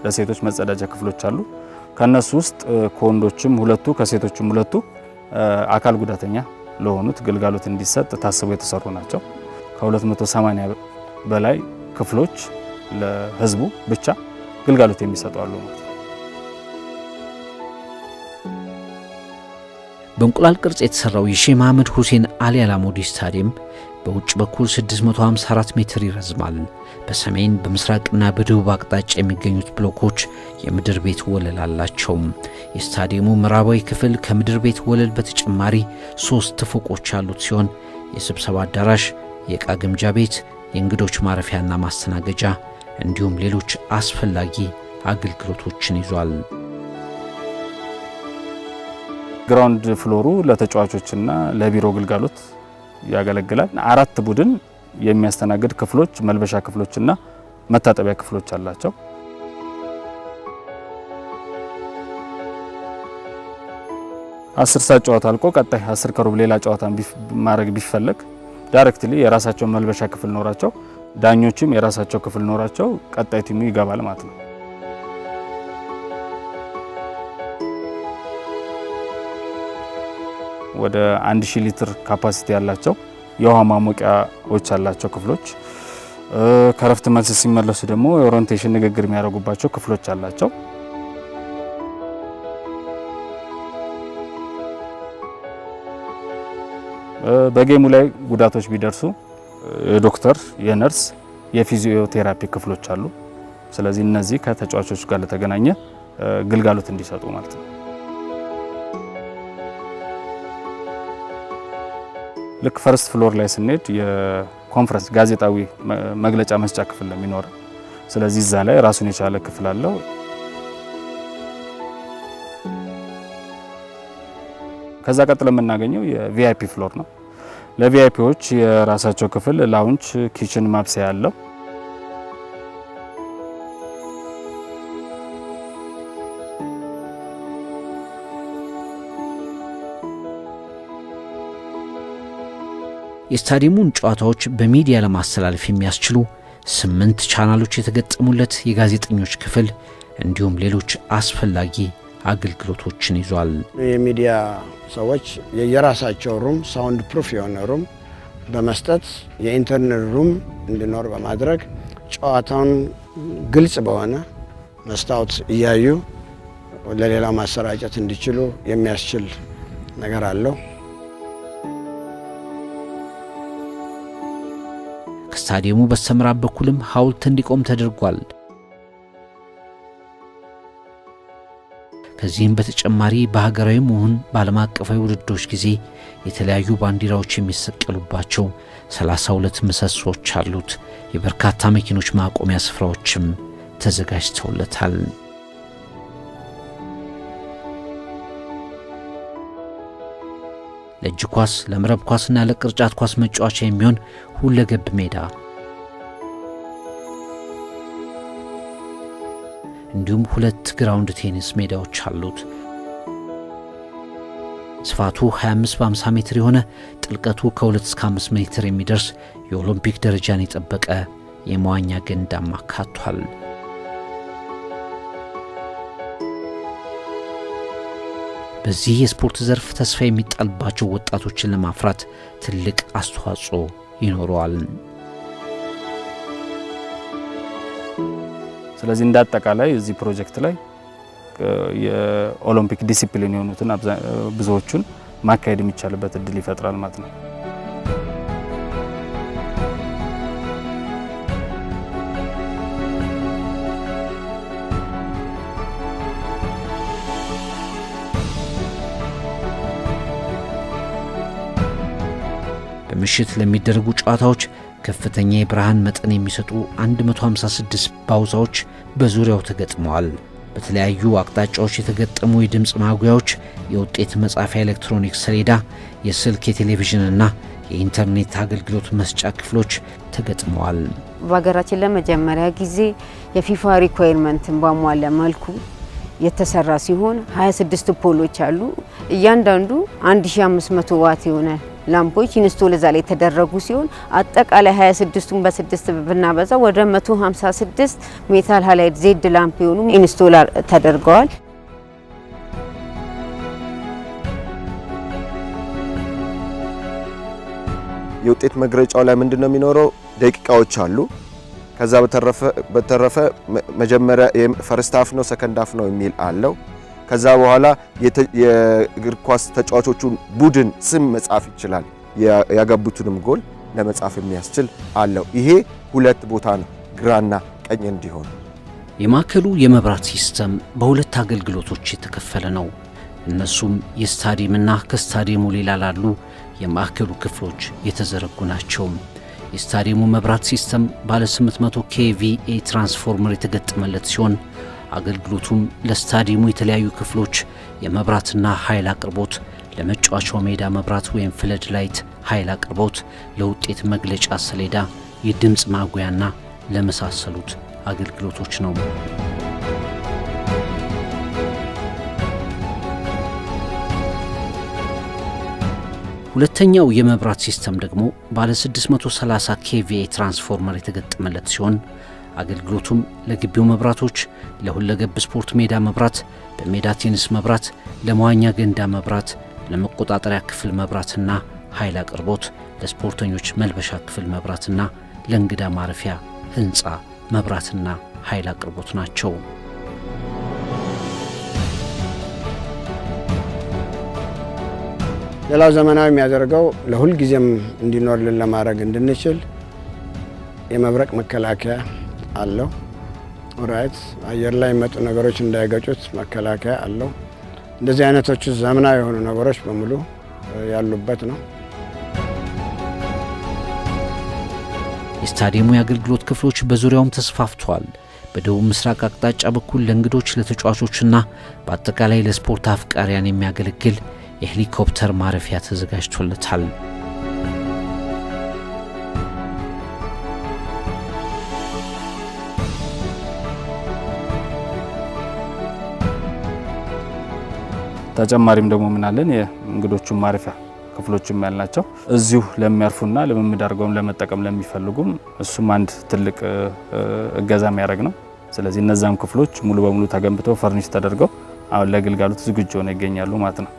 ለሴቶች መጸዳጃ ክፍሎች አሉ። ከነሱ ውስጥ ከወንዶችም 2 ከሴቶችም 2 አካል ጉዳተኛ ለሆኑት ግልጋሎት እንዲሰጥ ታስበው የተሰሩ ናቸው። ከ280 በላይ ክፍሎች ለህዝቡ ብቻ ግልጋሎት የሚሰጡ አሉ ማለት ነው። በእንቁላል ቅርጽ የተሰራው የሼህ መሐመድ ሁሴን አሊ አላሙዲ ስታዲየም በውጭ በኩል 654 ሜትር ይረዝማል። በሰሜን በምስራቅና በደቡብ አቅጣጫ የሚገኙት ብሎኮች የምድር ቤት ወለል አላቸው። የስታዲየሙ ምዕራባዊ ክፍል ከምድር ቤት ወለል በተጨማሪ 3 ፎቆች ያሉት ሲሆን የስብሰባ አዳራሽ፣ የዕቃ ግምጃ ቤት፣ የእንግዶች ማረፊያና ማስተናገጃ እንዲሁም ሌሎች አስፈላጊ አገልግሎቶችን ይዟል። ግራውንድ ፍሎሩ ለተጫዋቾችና ለቢሮ ግልጋሎት ያገለግላል። 4 ቡድን የሚያስተናግድ ክፍሎች፣ መልበሻ ክፍሎችና መታጠቢያ ክፍሎች አላቸው። አስር ሰዓት ጨዋታ አልቆ ቀጣይ 10 ከሩብ ሌላ ጨዋታ ማድረግ ቢፈለግ ዳይሬክትሊ የራሳቸው መልበሻ ክፍል ኖራቸው፣ ዳኞችም የራሳቸው ክፍል ኖራቸው ቀጣይ ቲሙ ይገባል ማለት ነው። ወደ 1000 ሊትር ካፓሲቲ ያላቸው የውሃ ማሞቂያዎች ያላቸው ክፍሎች፣ ከረፍት መልስ ሲመለሱ ደግሞ የኦሪንቴሽን ንግግር የሚያደርጉባቸው ክፍሎች አላቸው። በጌሙ ላይ ጉዳቶች ቢደርሱ የዶክተር፣ የነርስ፣ የፊዚዮቴራፒ ክፍሎች አሉ። ስለዚህ እነዚህ ከተጫዋቾች ጋር ለተገናኘ ግልጋሎት እንዲሰጡ ማለት ነው። ልክ ፈርስት ፍሎር ላይ ስንሄድ የኮንፈረንስ ጋዜጣዊ መግለጫ መስጫ ክፍል ነው የሚኖረው። ስለዚህ እዛ ላይ ራሱን የቻለ ክፍል አለው። ከዛ ቀጥሎ የምናገኘው የቪአይፒ ፍሎር ነው። ለቪአይፒዎች የራሳቸው ክፍል ላውንች፣ ኪችን፣ ማብሰያ ያለው። የስታዲየሙን ጨዋታዎች በሚዲያ ለማስተላለፍ የሚያስችሉ 8 ቻናሎች የተገጠሙለት የጋዜጠኞች ክፍል እንዲሁም ሌሎች አስፈላጊ አገልግሎቶችን ይዟል። የሚዲያ ሰዎች የራሳቸው ሩም ሳውንድ ፕሩፍ የሆነ ሩም በመስጠት የኢንተርኔት ሩም እንዲኖር በማድረግ ጨዋታውን ግልጽ በሆነ መስታወት እያዩ ለሌላው ማሰራጨት እንዲችሉ የሚያስችል ነገር አለው። ከስታዲየሙ በስተምዕራብ በኩልም ሐውልት እንዲቆም ተደርጓል። ከዚህም በተጨማሪ በሀገራዊም ሆነ በዓለም አቀፋዊ ውድድሮች ጊዜ የተለያዩ ባንዲራዎች የሚሰቀሉባቸው 32 ምሰሶች አሉት። የበርካታ መኪኖች ማቆሚያ ስፍራዎችም ተዘጋጅተውለታል። ለእጅ ኳስ፣ ለመረብ ኳስና ለቅርጫት ኳስ መጫወቻ የሚሆን ሁለገብ ሜዳ እንዲሁም 2 ግራውንድ ቴኒስ ሜዳዎች አሉት። ስፋቱ 25 በ50 ሜትር የሆነ ጥልቀቱ ከ2 እስከ 5 ሜትር የሚደርስ የኦሎምፒክ ደረጃን የጠበቀ የመዋኛ ገንዳም አካቷል። በዚህ የስፖርት ዘርፍ ተስፋ የሚጣልባቸው ወጣቶችን ለማፍራት ትልቅ አስተዋጽኦ ይኖረዋል። ስለዚህ እንደ አጠቃላይ እዚህ ፕሮጀክት ላይ የኦሎምፒክ ዲሲፕሊን የሆኑትን ብዙዎቹን ማካሄድ የሚቻልበት እድል ይፈጥራል ማለት ነው። በምሽት ለሚደረጉ ጨዋታዎች ከፍተኛ የብርሃን መጠን የሚሰጡ 156 ባውዛዎች በዙሪያው ተገጥመዋል። በተለያዩ አቅጣጫዎች የተገጠሙ የድምፅ ማጉያዎች፣ የውጤት መጻፊያ ኤሌክትሮኒክስ ሰሌዳ፣ የስልክ የቴሌቪዥንና የኢንተርኔት አገልግሎት መስጫ ክፍሎች ተገጥመዋል። በሀገራችን ለመጀመሪያ ጊዜ የፊፋ ሪኳየርመንትን ባሟላ መልኩ የተሰራ ሲሆን 26 ፖሎች አሉ። እያንዳንዱ 1500 ዋት የሆነ ላምፖች ኢንስቶል እዛ ላይ የተደረጉ ሲሆን አጠቃላይ 26ቱን በ6 ብናበዛ ወደ 156 ሜታል ሃላይድ ዜድ ላምፕ የሆኑ ኢንስቶል ተደርገዋል። የውጤት መግለጫው ላይ ምንድነው የሚኖረው? ደቂቃዎች አሉ። ከዛ በተረፈ መጀመሪያ ፈርስት ሃፍ ነው ሰከንድ ሃፍ ነው የሚል አለው። ከዛ በኋላ የእግር ኳስ ተጫዋቾቹን ቡድን ስም መጻፍ ይችላል። ያገቡትንም ጎል ለመጻፍ የሚያስችል አለው። ይሄ ሁለት ቦታ ነው፣ ግራና ቀኝ እንዲሆን። የማዕከሉ የመብራት ሲስተም በሁለት አገልግሎቶች የተከፈለ ነው። እነሱም የስታዲየምና ከስታዲየሙ ሌላ ላሉ የማዕከሉ ክፍሎች የተዘረጉ ናቸው። የስታዲየሙ መብራት ሲስተም ባለ 800 ኬቪኤ ትራንስፎርመር የተገጠመለት ሲሆን አገልግሎቱም ለስታዲየሙ የተለያዩ ክፍሎች የመብራትና ኃይል አቅርቦት፣ ለመጫወቻው ሜዳ መብራት ወይም ፍለድ ላይት ኃይል አቅርቦት፣ ለውጤት መግለጫ ሰሌዳ፣ የድምፅ ማጉያና ለመሳሰሉት አገልግሎቶች ነው። ሁለተኛው የመብራት ሲስተም ደግሞ ባለ 630 ኬቪኤ ትራንስፎርመር የተገጠመለት ሲሆን አገልግሎቱም ለግቢው መብራቶች፣ ለሁለገብ ስፖርት ሜዳ መብራት፣ በሜዳ ቴኒስ መብራት፣ ለመዋኛ ገንዳ መብራት፣ ለመቆጣጠሪያ ክፍል መብራትና ኃይል አቅርቦት፣ ለስፖርተኞች መልበሻ ክፍል መብራትና ለእንግዳ ማረፊያ ህንፃ መብራትና ኃይል አቅርቦት ናቸው። ሌላው ዘመናዊ የሚያደርገው ለሁል ጊዜም እንዲኖርልን ለማድረግ እንድንችል የመብረቅ መከላከያ አለው። ኦራይት አየር ላይ የሚመጡ ነገሮች እንዳይገጩት መከላከያ አለው። እንደዚህ አይነቶች ዘመናዊ የሆኑ ነገሮች በሙሉ ያሉበት ነው። የስታዲየሙ የአገልግሎት ክፍሎች በዙሪያውም ተስፋፍተዋል። በደቡብ ምስራቅ አቅጣጫ በኩል ለእንግዶች፣ ለተጫዋቾችና በአጠቃላይ ለስፖርት አፍቃሪያን የሚያገለግል የሄሊኮፕተር ማረፊያ ተዘጋጅቶለታል። ተጨማሪም ደግሞ ምናለን የእንግዶቹን ማረፊያ ክፍሎችም ያልናቸው እዚሁ ለሚያርፉና ልምምድ አድርገውም ለመጠቀም ለሚፈልጉም እሱም አንድ ትልቅ እገዛ የሚያደርግ ነው። ስለዚህ እነዛም ክፍሎች ሙሉ በሙሉ ተገንብተው ፈርኒሽ ተደርገው አሁን ለግልጋሎት ዝግጁ ሆነው ይገኛሉ ማለት ነው።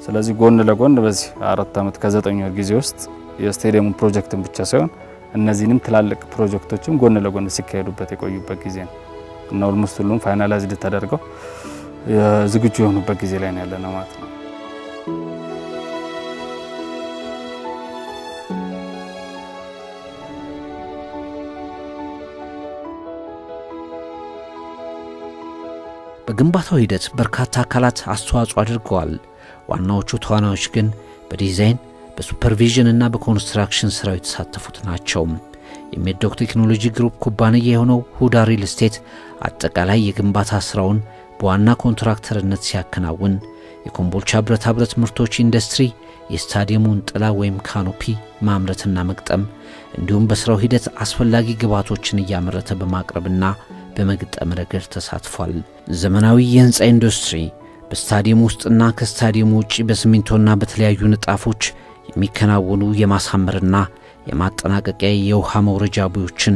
ስለዚህ ጎን ለጎን በዚህ 4 ዓመት ከ9 ወር ጊዜ ውስጥ የስቴዲየሙ ፕሮጀክትን ብቻ ሳይሆን እነዚህንም ትላልቅ ፕሮጀክቶችም ጎን ለጎን ሲካሄዱበት የቆዩበት ጊዜ ነው እና ኦልሞስት ሁሉም ፋይናላይዝድ ተደርገው ዝግጁ የሆኑበት ጊዜ ላይ ነው ያለነው ማለት ነው። በግንባታው ሂደት በርካታ አካላት አስተዋጽኦ አድርገዋል። ዋናዎቹ ተዋናዮች ግን በዲዛይን በሱፐርቪዥን እና በኮንስትራክሽን ስራው የተሳተፉት ናቸው። የሜዶክ ቴክኖሎጂ ግሩፕ ኩባንያ የሆነው ሁዳ ሪል ስቴት አጠቃላይ የግንባታ ስራውን በዋና ኮንትራክተርነት ሲያከናውን፣ የኮምቦልቻ ብረታ ብረት ምርቶች ኢንዱስትሪ የስታዲየሙን ጥላ ወይም ካኖፒ ማምረትና መግጠም እንዲሁም በስራው ሂደት አስፈላጊ ግብዓቶችን እያመረተ በማቅረብና በመግጠም ረገድ ተሳትፏል። ዘመናዊ የህንፃ ኢንዱስትሪ በስታዲየም ውስጥና ከስታዲየሙ ውጪ በሲሚንቶና በተለያዩ ንጣፎች የሚከናወኑ የማሳመርና የማጠናቀቂያ የውሃ መውረጃ ቦዮችን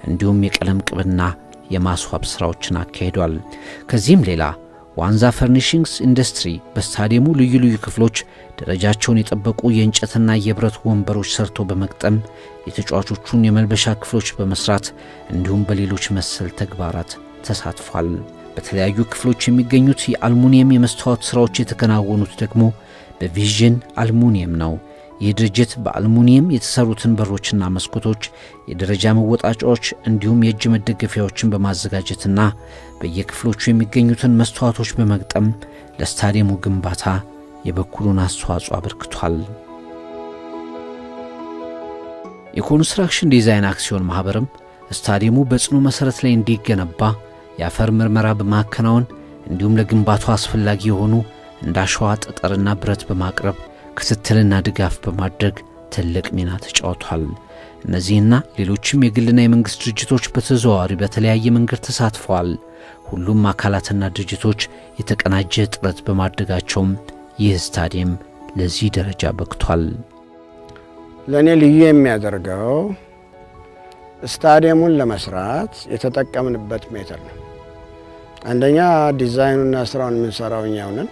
እንዲሁም የቀለም ቅብና የማስዋብ ስራዎችን አካሂዷል። ከዚህም ሌላ ዋንዛ ፈርኒሺንግስ ኢንዱስትሪ በስታዲየሙ ልዩ ልዩ ክፍሎች ደረጃቸውን የጠበቁ የእንጨትና የብረት ወንበሮች ሰርቶ በመግጠም የተጫዋቾቹን የመልበሻ ክፍሎች በመስራት እንዲሁም በሌሎች መሰል ተግባራት ተሳትፏል። በተለያዩ ክፍሎች የሚገኙት የአልሙኒየም የመስታወት ስራዎች የተከናወኑት ደግሞ በቪዥን አልሙኒየም ነው። ይህ ድርጅት በአልሙኒየም የተሰሩትን በሮችና መስኮቶች፣ የደረጃ መወጣጫዎች እንዲሁም የእጅ መደገፊያዎችን በማዘጋጀትና በየክፍሎቹ የሚገኙትን መስታወቶች በመግጠም ለስታዲየሙ ግንባታ የበኩሉን አስተዋጽኦ አበርክቷል። የኮንስትራክሽን ዲዛይን አክሲዮን ማህበርም ስታዲየሙ በጽኑ መሰረት ላይ እንዲገነባ የአፈር ምርመራ በማከናወን እንዲሁም ለግንባታው አስፈላጊ የሆኑ እንደ አሸዋ፣ ጠጠርና ብረት በማቅረብ ክትትልና ድጋፍ በማድረግ ትልቅ ሚና ተጫውቷል። እነዚህና ሌሎችም የግልና የመንግስት ድርጅቶች በተዘዋዋሪ በተለያየ መንገድ ተሳትፈዋል። ሁሉም አካላትና ድርጅቶች የተቀናጀ ጥረት በማድረጋቸውም ይህ ስታዲየም ለዚህ ደረጃ በቅቷል። ለእኔ ልዩ የሚያደርገው ስታዲየሙን ለመስራት የተጠቀምንበት ሜተር ነው። አንደኛ ዲዛይኑና ስራውን የምንሰራው እኛው ነን።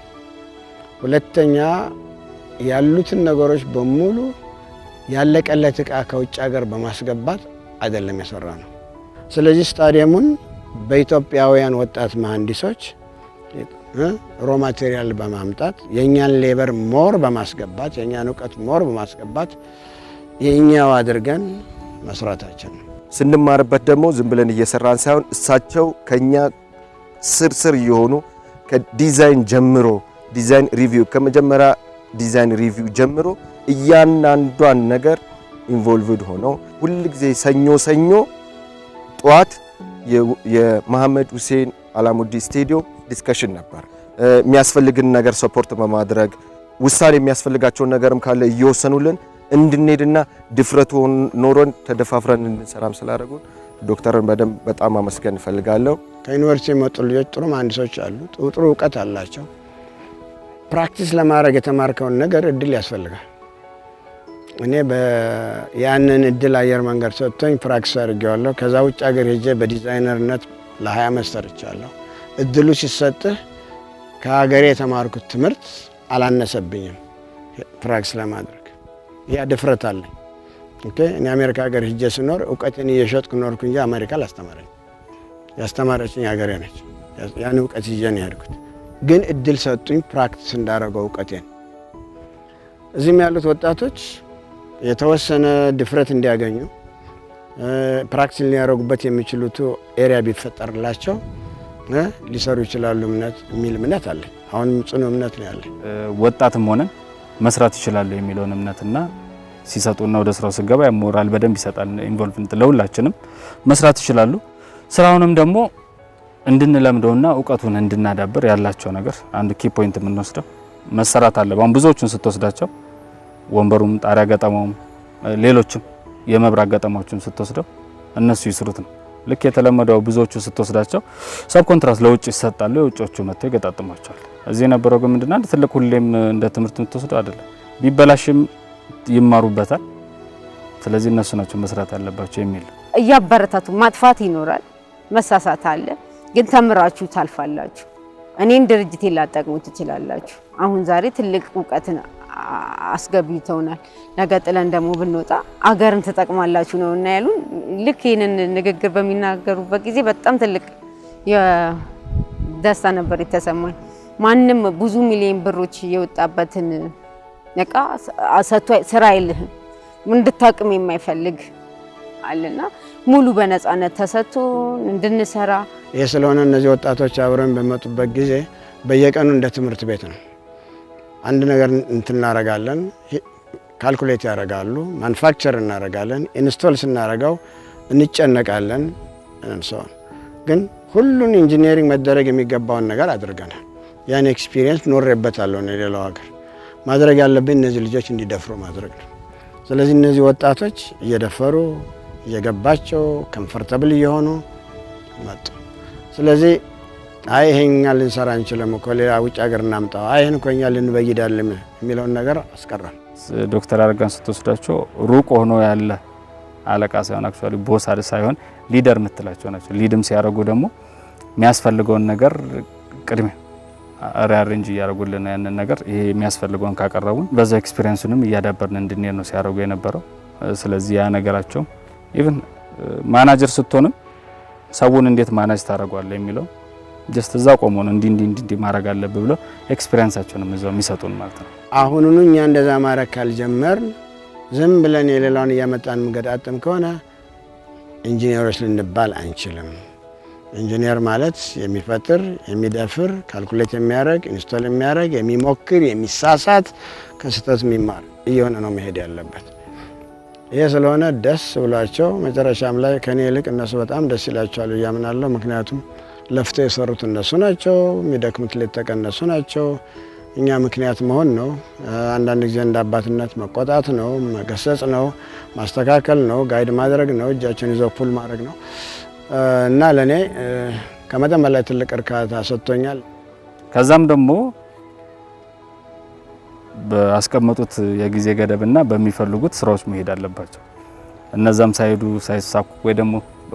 ሁለተኛ ያሉትን ነገሮች በሙሉ ያለቀለት እቃ ከውጭ ሀገር በማስገባት አይደለም የሰራ ነው። ስለዚህ ስታዲየሙን በኢትዮጵያውያን ወጣት መሐንዲሶች ሮ ማቴሪያል በማምጣት የኛን ሌበር ሞር በማስገባት የኛን እውቀት ሞር በማስገባት የኛው አድርገን መስራታችን ነው። ስንማርበት ደግሞ ዝም ብለን እየሰራን ሳይሆን እሳቸው ከኛ ስር እየሆኑ ከዲዛይን ጀምሮ ዲዛይን ሪቪው ከመጀመሪያ ዲዛይን ሪቪው ጀምሮ እያንዳንዷን ነገር ኢንቮልቭድ ሆነው ሁል ጊዜ ሰኞ ጠዋት የመሐመድ ሁሴን አላሙዲ ስቴዲየም ዲስከሽን ነበር። የሚያስፈልግን ነገር ሰፖርት በማድረግ ውሳኔ የሚያስፈልጋቸውን ነገርም ካለ እየወሰኑልን እንድንሄድና ድፍረቱ ኖሮን ተደፋፍረን እንድንሰራም ስላደረጉን ዶክተርን በጣም አመስገን እፈልጋለሁ። ከዩኒቨርሲቲ የመጡ ልጆች ጥሩ መሐንዲሶች አሉ፣ ጥሩ እውቀት አላቸው። ፕራክቲስ ለማድረግ የተማርከውን ነገር እድል ያስፈልጋል። እኔ ያንን እድል አየር መንገድ ሰጥቶኝ ፕራክቲስ አድርጌዋለሁ። ከዛ ውጭ ሀገር ሄጄ በዲዛይነርነት ለ20 ዓመት ሰርቻለሁ። እድሉ ሲሰጥህ ከሀገሬ የተማርኩት ትምህርት አላነሰብኝም ፕራክቲስ ለማድረግ ያ ድፍረት አለኝ። ኦኬ እኔ አሜሪካ ሀገር ሄጄ ስኖር እውቀትን እየሸጥኩ ኖርኩ እንጂ አሜሪካ አላስተማረኝ። ያስተማረችኝ ሀገሬ ነች። ያን እውቀት ይዤ ነው የሄድኩት። ግን እድል ሰጡኝ ፕራክቲስ እንዳደረገው እውቀቴን። እዚህም ያሉት ወጣቶች የተወሰነ ድፍረት እንዲያገኙ ፕራክቲስ ሊያደርጉበት የሚችሉት ኤሪያ ቢፈጠርላቸው ሊሰሩ ይችላሉ የሚል እምነት አለ። አሁን ጽኑ እምነት ነው ያለ። ወጣትም ሆነን መስራት ይችላሉ የሚለውን እምነትና ሲሰጡና ወደ ስራው ስገባ ሞራል በደንብ ይሰጣል። ኢንቮልቭመንት ለሁላችንም መስራት ይችላሉ። ስራውንም ደግሞ እንድንለምደውና እውቀቱን እንድናዳብር ያላቸው ነገር አንዱ ኪ ፖይንት የምንወስደው መሰራት አለ። አሁን ብዙዎቹን ስትወስዳቸው ወንበሩም፣ ጣሪያ ገጠማውም፣ ሌሎችም የመብራት ገጠማዎችም ስትወስደው እነሱ ይስሩት ነው። ልክ የተለመደው ብዙዎቹ ስትወስዳቸው ሰብ ኮንትራት ለውጭ ይሰጣሉ። የውጭዎቹ መጥተው ይገጣጥሟቸዋል። እዚህ የነበረው ግን ምንድነው አንድ ትልቅ ሁሌም እንደ ትምህርት የምትወስደው አይደለም። ቢበላሽም ይማሩበታል። ስለዚህ እነሱ ናቸው መስራት ያለባቸው የሚል እያበረታቱ ማጥፋት ይኖራል፣ መሳሳት አለ። ግን ተምራችሁ ታልፋላችሁ። እኔን ድርጅቴ ላጠቅሙ ትችላላችሁ። አሁን ዛሬ ትልቅ እውቀትን አስገብተውናል። ነገ ጥለን ደግሞ ብንወጣ አገርን ትጠቅማላችሁ ነው እና ያሉን። ልክ ይህንን ንግግር በሚናገሩበት ጊዜ በጣም ትልቅ ደስታ ነበር የተሰማኝ። ማንም ብዙ ሚሊዮን ብሮች የወጣበትን ነቃ ሰጥቶ ስራ አይልህም እንድታቅም የማይፈልግ አለና ሙሉ በነፃነት ተሰጥቶ እንድንሰራ ይሄ ስለሆነ እነዚህ ወጣቶች አብረን በመጡበት ጊዜ በየቀኑ እንደ ትምህርት ቤት ነው። አንድ ነገር እናረጋለን፣ ካልኩሌት ያደርጋሉ፣ ማኑፋክቸር እናረጋለን፣ ኢንስቶል ስናረጋው እንጨነቃለን። እንሰው ግን ሁሉን ኢንጂነሪንግ መደረግ የሚገባውን ነገር አድርገናል። ያን ኤክስፒሪየንስ ኖሬበታለሁ። ሌላው ሀገር ማድረግ ያለብን እነዚህ ልጆች እንዲደፍሩ ማድረግ ነው። ስለዚህ እነዚህ ወጣቶች እየደፈሩ እየገባቸው ኮምፎርታብል እየሆኑ መጡ። ስለዚህ አይ ይሄኛ ልንሰራ እንችልም እኮ ሌላ ውጭ ሀገር እናምጣው፣ አይ ይሄን እኮ እኛ ልንበይዳለን የሚለውን ነገር አስቀራል። ዶክተር አረጋን ስትወስዳቸው ሩቅ ሆኖ ያለ አለቃ ሳይሆን አክቹአሊ ቦስ ሳይሆን ሊደር የምትላቸው ናቸው። ሊድም ሲያደርጉ ደግሞ የሚያስፈልገውን ነገር ቅድሚያ ሪአሬንጅ እያደረጉልን ያንን ነገር ይሄ የሚያስፈልገውን ካቀረቡን በዛ ኤክስፒሪየንሱንም እያዳበርን እንድንሄድ ነው ሲያደርጉ የነበረው። ስለዚህ ያ ነገራቸው ኢቭን ማናጀር ስትሆንም ሰውን እንዴት ማናጅ ታደርጓለህ የሚለው ጀስት እዛ ቆሞ ነው እንዲ ማድረግ አለብህ ብሎ ኤክስፒሪየንሳቸውንም እዛው የሚሰጡን ማለት ነው። አሁኑኑ እኛ እንደዛ ማድረግ ካልጀመርን ዝም ብለን የሌላውን እያመጣን የምንገጣጥም ከሆነ ኢንጂነሮች ልንባል አንችልም። ኢንጂነር ማለት የሚፈጥር፣ የሚደፍር፣ ካልኩሌት የሚያደርግ፣ ኢንስቶል የሚያደርግ፣ የሚሞክር፣ የሚሳሳት፣ ከስህተት የሚማር እየሆነ ነው መሄድ ያለበት። ይሄ ስለሆነ ደስ ብሏቸው መጨረሻም ላይ ከኔ ይልቅ እነሱ በጣም ደስ ይላቸዋል እያምናለሁ። ምክንያቱም ለፍተው የሰሩት እነሱ ናቸው፣ የሚደክሙት ሌት ተቀን እነሱ ናቸው። እኛ ምክንያት መሆን ነው። አንዳንድ ጊዜ እንደ አባትነት መቆጣት ነው፣ መገሰጽ ነው፣ ማስተካከል ነው፣ ጋይድ ማድረግ ነው፣ እጃቸውን ይዘው ፑል ማድረግ ነው እና ለእኔ ከመጠን በላይ ትልቅ እርካታ ሰጥቶኛል። ከዛም ደግሞ በአስቀመጡት የጊዜ ገደብና በሚፈልጉት ስራዎች መሄድ አለባቸው። እነዛም ሳይሄዱ ሳይሳኩ ወይ ደግሞ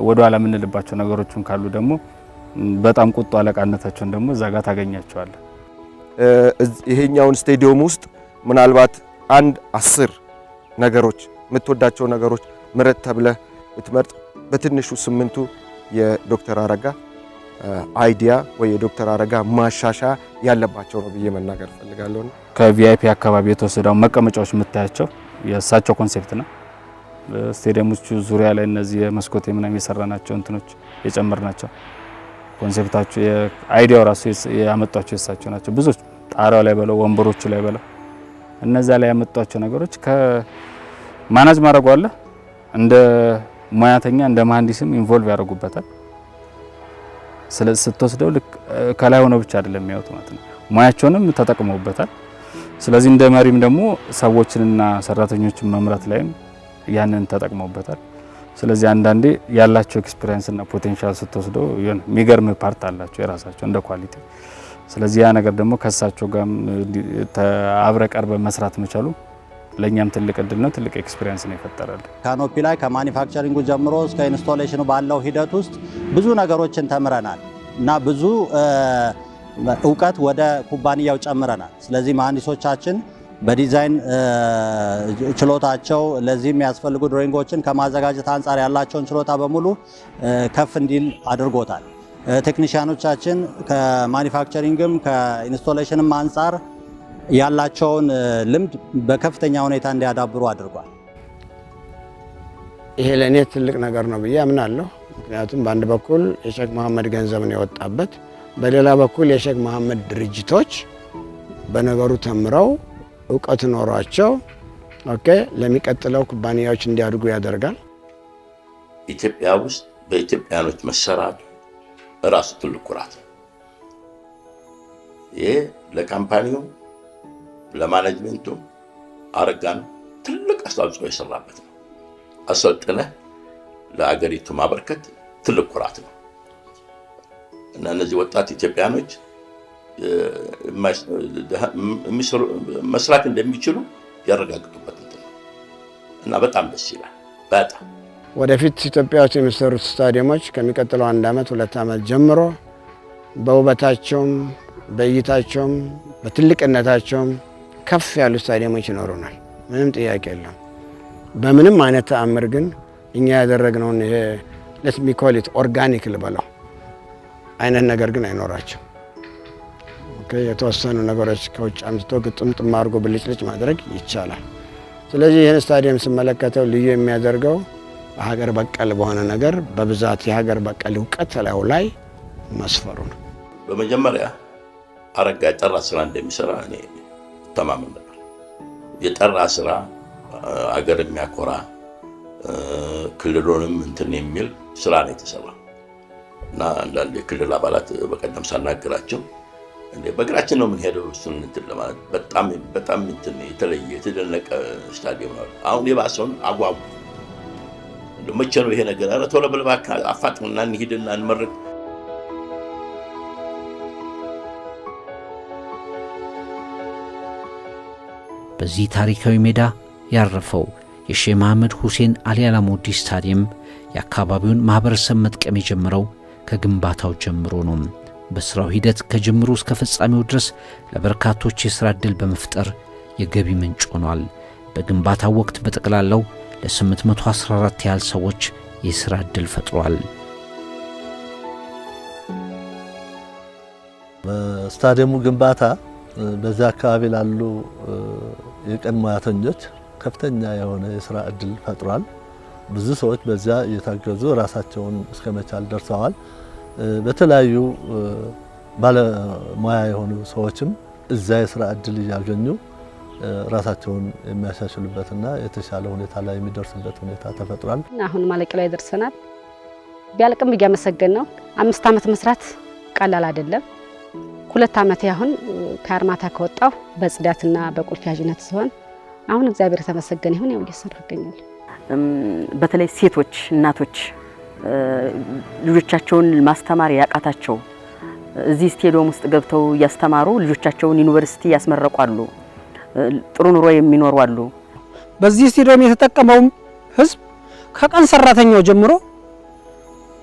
ወደ ኋላ የምንልባቸው ነገሮችን ካሉ ደግሞ በጣም ቁጡ አለቃነታቸውን ደግሞ እዛ ጋር ታገኛቸዋለህ። ይሄኛውን ስቴዲየም ውስጥ ምናልባት 10 ነገሮች የምትወዳቸው ነገሮች ምረጥ ተብለህ ብትመርጥ በትንሹ 8ቱ የዶክተር አረጋ አይዲያ ወይ የዶክተር አረጋ ማሻሻያ ያለባቸው ነው ብዬ መናገር ፈልጋለሁ። ከቪአይፒ አካባቢ የተወሰደው መቀመጫዎች የምታያቸው የእሳቸው ኮንሴፕት ነው። ስቴዲየሞቹ ዙሪያ ላይ እነዚህ የመስኮት ምናምን የሰራናቸው እንትኖች የጨመርናቸው ኮንሴፕታቸው የአይዲያው ራሱ ያመጣቸው የእሳቸው ናቸው። ብዙ ጣሪያው ላይ በለው ወንበሮቹ ላይ በለው እነዛ ላይ ያመጣቸው ነገሮች ከማናጅ ማድረጉ አለ እንደ ሙያተኛ እንደ መሐንዲስም ኢንቮልቭ ያደርጉበታል። ስለዚህ ስትወስደው ልክ ከላይ ሆኖ ብቻ አይደለም የሚያዩት ማለት ነው። ሙያቸውንም ተጠቅመውበታል። ስለዚህ እንደ መሪም ደግሞ ሰዎችንና ሰራተኞችን መምራት ላይም ያንን ተጠቅመውበታል። ስለዚህ አንዳንዴ ያላቸው ኤክስፒሪየንስ እና ፖቴንሻል ስትወስደው የሚገርም ፓርት አላቸው የራሳቸው እንደ ኳሊቲ። ስለዚህ ያ ነገር ደግሞ ከሳቸው ጋር አብረ ቀርበ መስራት መቻሉ ለኛም ትልቅ እድል ነው፣ ትልቅ ኤክስፒሪየንስ ነው የፈጠረልን። ካኖፒ ላይ ከማኒፋክቸሪንጉ ጀምሮ እስከ ኢንስቶሌሽኑ ባለው ሂደት ውስጥ ብዙ ነገሮችን ተምረናል እና ብዙ እውቀት ወደ ኩባንያው ጨምረናል። ስለዚህ መሐንዲሶቻችን በዲዛይን ችሎታቸው ለዚህ የሚያስፈልጉ ድሮይንጎችን ከማዘጋጀት አንጻር ያላቸውን ችሎታ በሙሉ ከፍ እንዲል አድርጎታል። ቴክኒሽያኖቻችን ከማኒፋክቸሪንግም ከኢንስቶሌሽንም አንጻር ያላቸውን ልምድ በከፍተኛ ሁኔታ እንዲያዳብሩ አድርጓል። ይሄ ለእኔ ትልቅ ነገር ነው ብዬ አምናለሁ። ምክንያቱም በአንድ በኩል የሼክ መሐመድ ገንዘብ ነው የወጣበት፣ በሌላ በኩል የሼክ መሐመድ ድርጅቶች በነገሩ ተምረው እውቀት ኖሯቸው ለሚቀጥለው ኩባንያዎች እንዲያድጉ ያደርጋል። ኢትዮጵያ ውስጥ በኢትዮጵያኖች መሰራቱ ራሱ ትልቅ ኩራት ነው። ይሄ ለካምፓኒው ለማኔጅመንቱ አረጋን ትልቅ አስተዋጽኦ የሰራበት ነው። አሰልጥነህ ለአገሪቱ ማበርከት ትልቅ ኩራት ነው እና እነዚህ ወጣት ኢትዮጵያኖች መስራት እንደሚችሉ ያረጋግጡበት ነው እና በጣም ደስ ይላል። በጣም ወደፊት ኢትዮጵያ ውስጥ የሚሰሩት ስታዲየሞች ከሚቀጥለው 1 ዓመት 2 ዓመት ጀምሮ በውበታቸውም በእይታቸውም በትልቅነታቸውም ከፍ ያሉ ስታዲየሞች ይኖሩናል። ምንም ጥያቄ የለም። በምንም አይነት ተአምር ግን እኛ ያደረግነውን ይሄ ሌት ሚ ኮል ኢት ኦርጋኒክ ልበለው አይነት ነገር ግን አይኖራቸው። የተወሰኑ ነገሮች ከውጭ አምጥቶ ግጥምጥም አድርጎ ብልጭልጭ ማድረግ ይቻላል። ስለዚህ ይህን ስታዲየም ስመለከተው ልዩ የሚያደርገው ሀገር በቀል በሆነ ነገር በብዛት የሀገር በቀል እውቀት ላይ መስፈሩ ነው። በመጀመሪያ አረጋ የጠራ ስራ እንደሚሰራ እኔ ተማመን ነበር። የጠራ ስራ አገር የሚያኮራ ክልሉንም እንትን የሚል ስራ ነው የተሰራ እና አንዳንድ የክልል አባላት በቀደም ሳናገራቸው በእግራችን ነው የምንሄደው እሱን እንትን ለማለት በጣም እንትን የተለየ የተደነቀ ስታዲየም ነው። አሁን የባሰውን አጓጉ መቼ ነው ይሄ ነገር? ኧረ ቶሎ ብለህ እባክህ አፋጥንና እንሂድና እንመርቅ። በዚህ ታሪካዊ ሜዳ ያረፈው የሼህ መሐመድ ሁሴን አሊ አላሙዲ ስታዲየም የአካባቢውን ማህበረሰብ መጥቀም የጀመረው ከግንባታው ጀምሮ ነው። በስራው ሂደት ከጅምሩ እስከ ፍጻሜው ድረስ ለበርካቶች የሥራ ዕድል በመፍጠር የገቢ ምንጭ ሆኗል። በግንባታው ወቅት በጠቅላላው ለ814 ያህል ሰዎች የሥራ ዕድል ፈጥሯል። በስታዲየሙ ግንባታ በዛ አካባቢ ላሉ የቀን ሙያተኞች ከፍተኛ የሆነ የሥራ ዕድል ፈጥሯል። ብዙ ሰዎች በዛ እየታገዙ ራሳቸውን እስከ መቻል ደርሰዋል። በተለያዩ ባለሙያ የሆኑ ሰዎችም እዛ የሥራ ዕድል እያገኙ ራሳቸውን የሚያሻሽሉበትና የተሻለ ሁኔታ ላይ የሚደርሱበት ሁኔታ ተፈጥሯል። አሁን ማለቂያ ላይ ደርሰናል። ቢያልቅም እያመሰገን ነው። 5 ዓመት መስራት ቀላል አይደለም። 2 ዓመት ያሁን ከአርማታ ከወጣው በጽዳትና በቁልፍ ያዥነት ሲሆን አሁን እግዚአብሔር የተመሰገነ ይሁን ያው እየሰራሁ እገኛለሁ። በተለይ ሴቶች እናቶች ልጆቻቸውን ማስተማር ያቃታቸው እዚህ ስቴዲየም ውስጥ ገብተው ያስተማሩ ልጆቻቸውን ዩኒቨርሲቲ ያስመረቋሉ። ጥሩ ኑሮ የሚኖሩ አሉ። በዚህ ስቴዲየም የተጠቀመው ህዝብ ከቀን ሰራተኛው ጀምሮ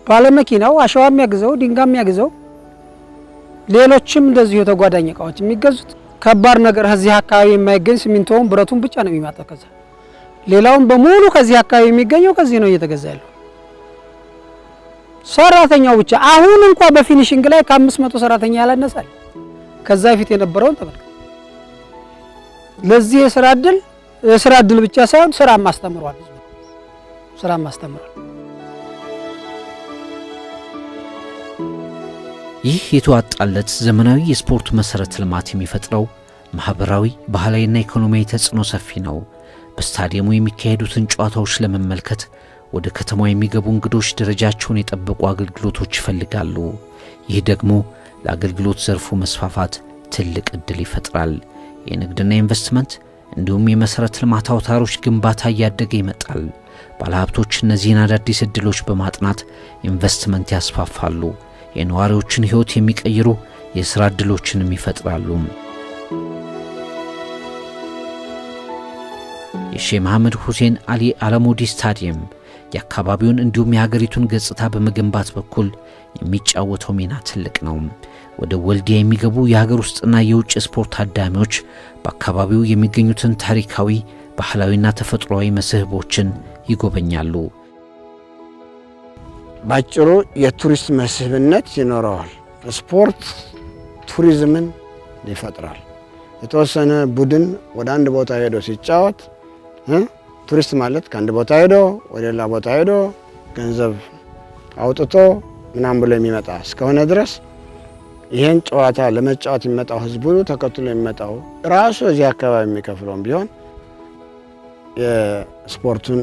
ባለመኪናው አሸዋ የሚያግዘው ድንጋይ የሚያግዘው ሌሎችም እንደዚሁ የተጓዳኝ እቃዎች የሚገዙት ከባድ ነገር እዚህ አካባቢ የማይገኝ ሲሚንቶውን ብረቱን ብቻ ነው የሚማጠው። ከዛ ሌላውን በሙሉ ከዚህ አካባቢ የሚገኘው ከዚህ ነው እየተገዛ ያለው። ሰራተኛው ብቻ አሁን እንኳን በፊኒሺንግ ላይ ከ500 ሰራተኛ ያላነሳል። ከዛ በፊት የነበረውን ተመልከት። ለዚህ የስራ እድል ብቻ ሳይሆን ስራ ማስተምሯል። ስራ ማስተምሯል። ይህ የተዋጣለት ዘመናዊ የስፖርት መሰረተ ልማት የሚፈጥረው ማህበራዊ፣ ባህላዊና ኢኮኖሚያዊ ተጽዕኖ ሰፊ ነው። በስታዲየሙ የሚካሄዱትን ጨዋታዎች ለመመልከት ወደ ከተማው የሚገቡ እንግዶች ደረጃቸውን የጠበቁ አገልግሎቶች ይፈልጋሉ። ይህ ደግሞ ለአገልግሎት ዘርፉ መስፋፋት ትልቅ እድል ይፈጥራል። የንግድና ኢንቨስትመንት እንዲሁም የመሰረተ ልማት አውታሮች ግንባታ እያደገ ይመጣል። ባለሀብቶች እነዚህን አዳዲስ እድሎች በማጥናት ኢንቨስትመንት ያስፋፋሉ። የነዋሪዎችን ሕይወት የሚቀይሩ የሥራ እድሎችንም ይፈጥራሉ። የሼህ መሐመድ ሁሴን አሊ አላሙዲ ስታዲየም የአካባቢውን እንዲሁም የሀገሪቱን ገጽታ በመገንባት በኩል የሚጫወተው ሚና ትልቅ ነው። ወደ ወልዲያ የሚገቡ የሀገር ውስጥና የውጭ ስፖርት ታዳሚዎች በአካባቢው የሚገኙትን ታሪካዊ፣ ባህላዊና ተፈጥሯዊ መስህቦችን ይጎበኛሉ። ባጭሩ የቱሪስት መስህብነት ይኖረዋል። ስፖርት ቱሪዝምን ይፈጥራል። የተወሰነ ቡድን ወደ አንድ ቦታ ሄዶ ሲጫወት ቱሪስት ማለት ከአንድ ቦታ ሄዶ ወደ ሌላ ቦታ ሄዶ ገንዘብ አውጥቶ ምናምን ብሎ የሚመጣ እስከሆነ ድረስ ይሄን ጨዋታ ለመጫወት የሚመጣው ህዝቡ ተከትሎ የሚመጣው ራሱ እዚህ አካባቢ የሚከፍለውም ቢሆን የስፖርቱን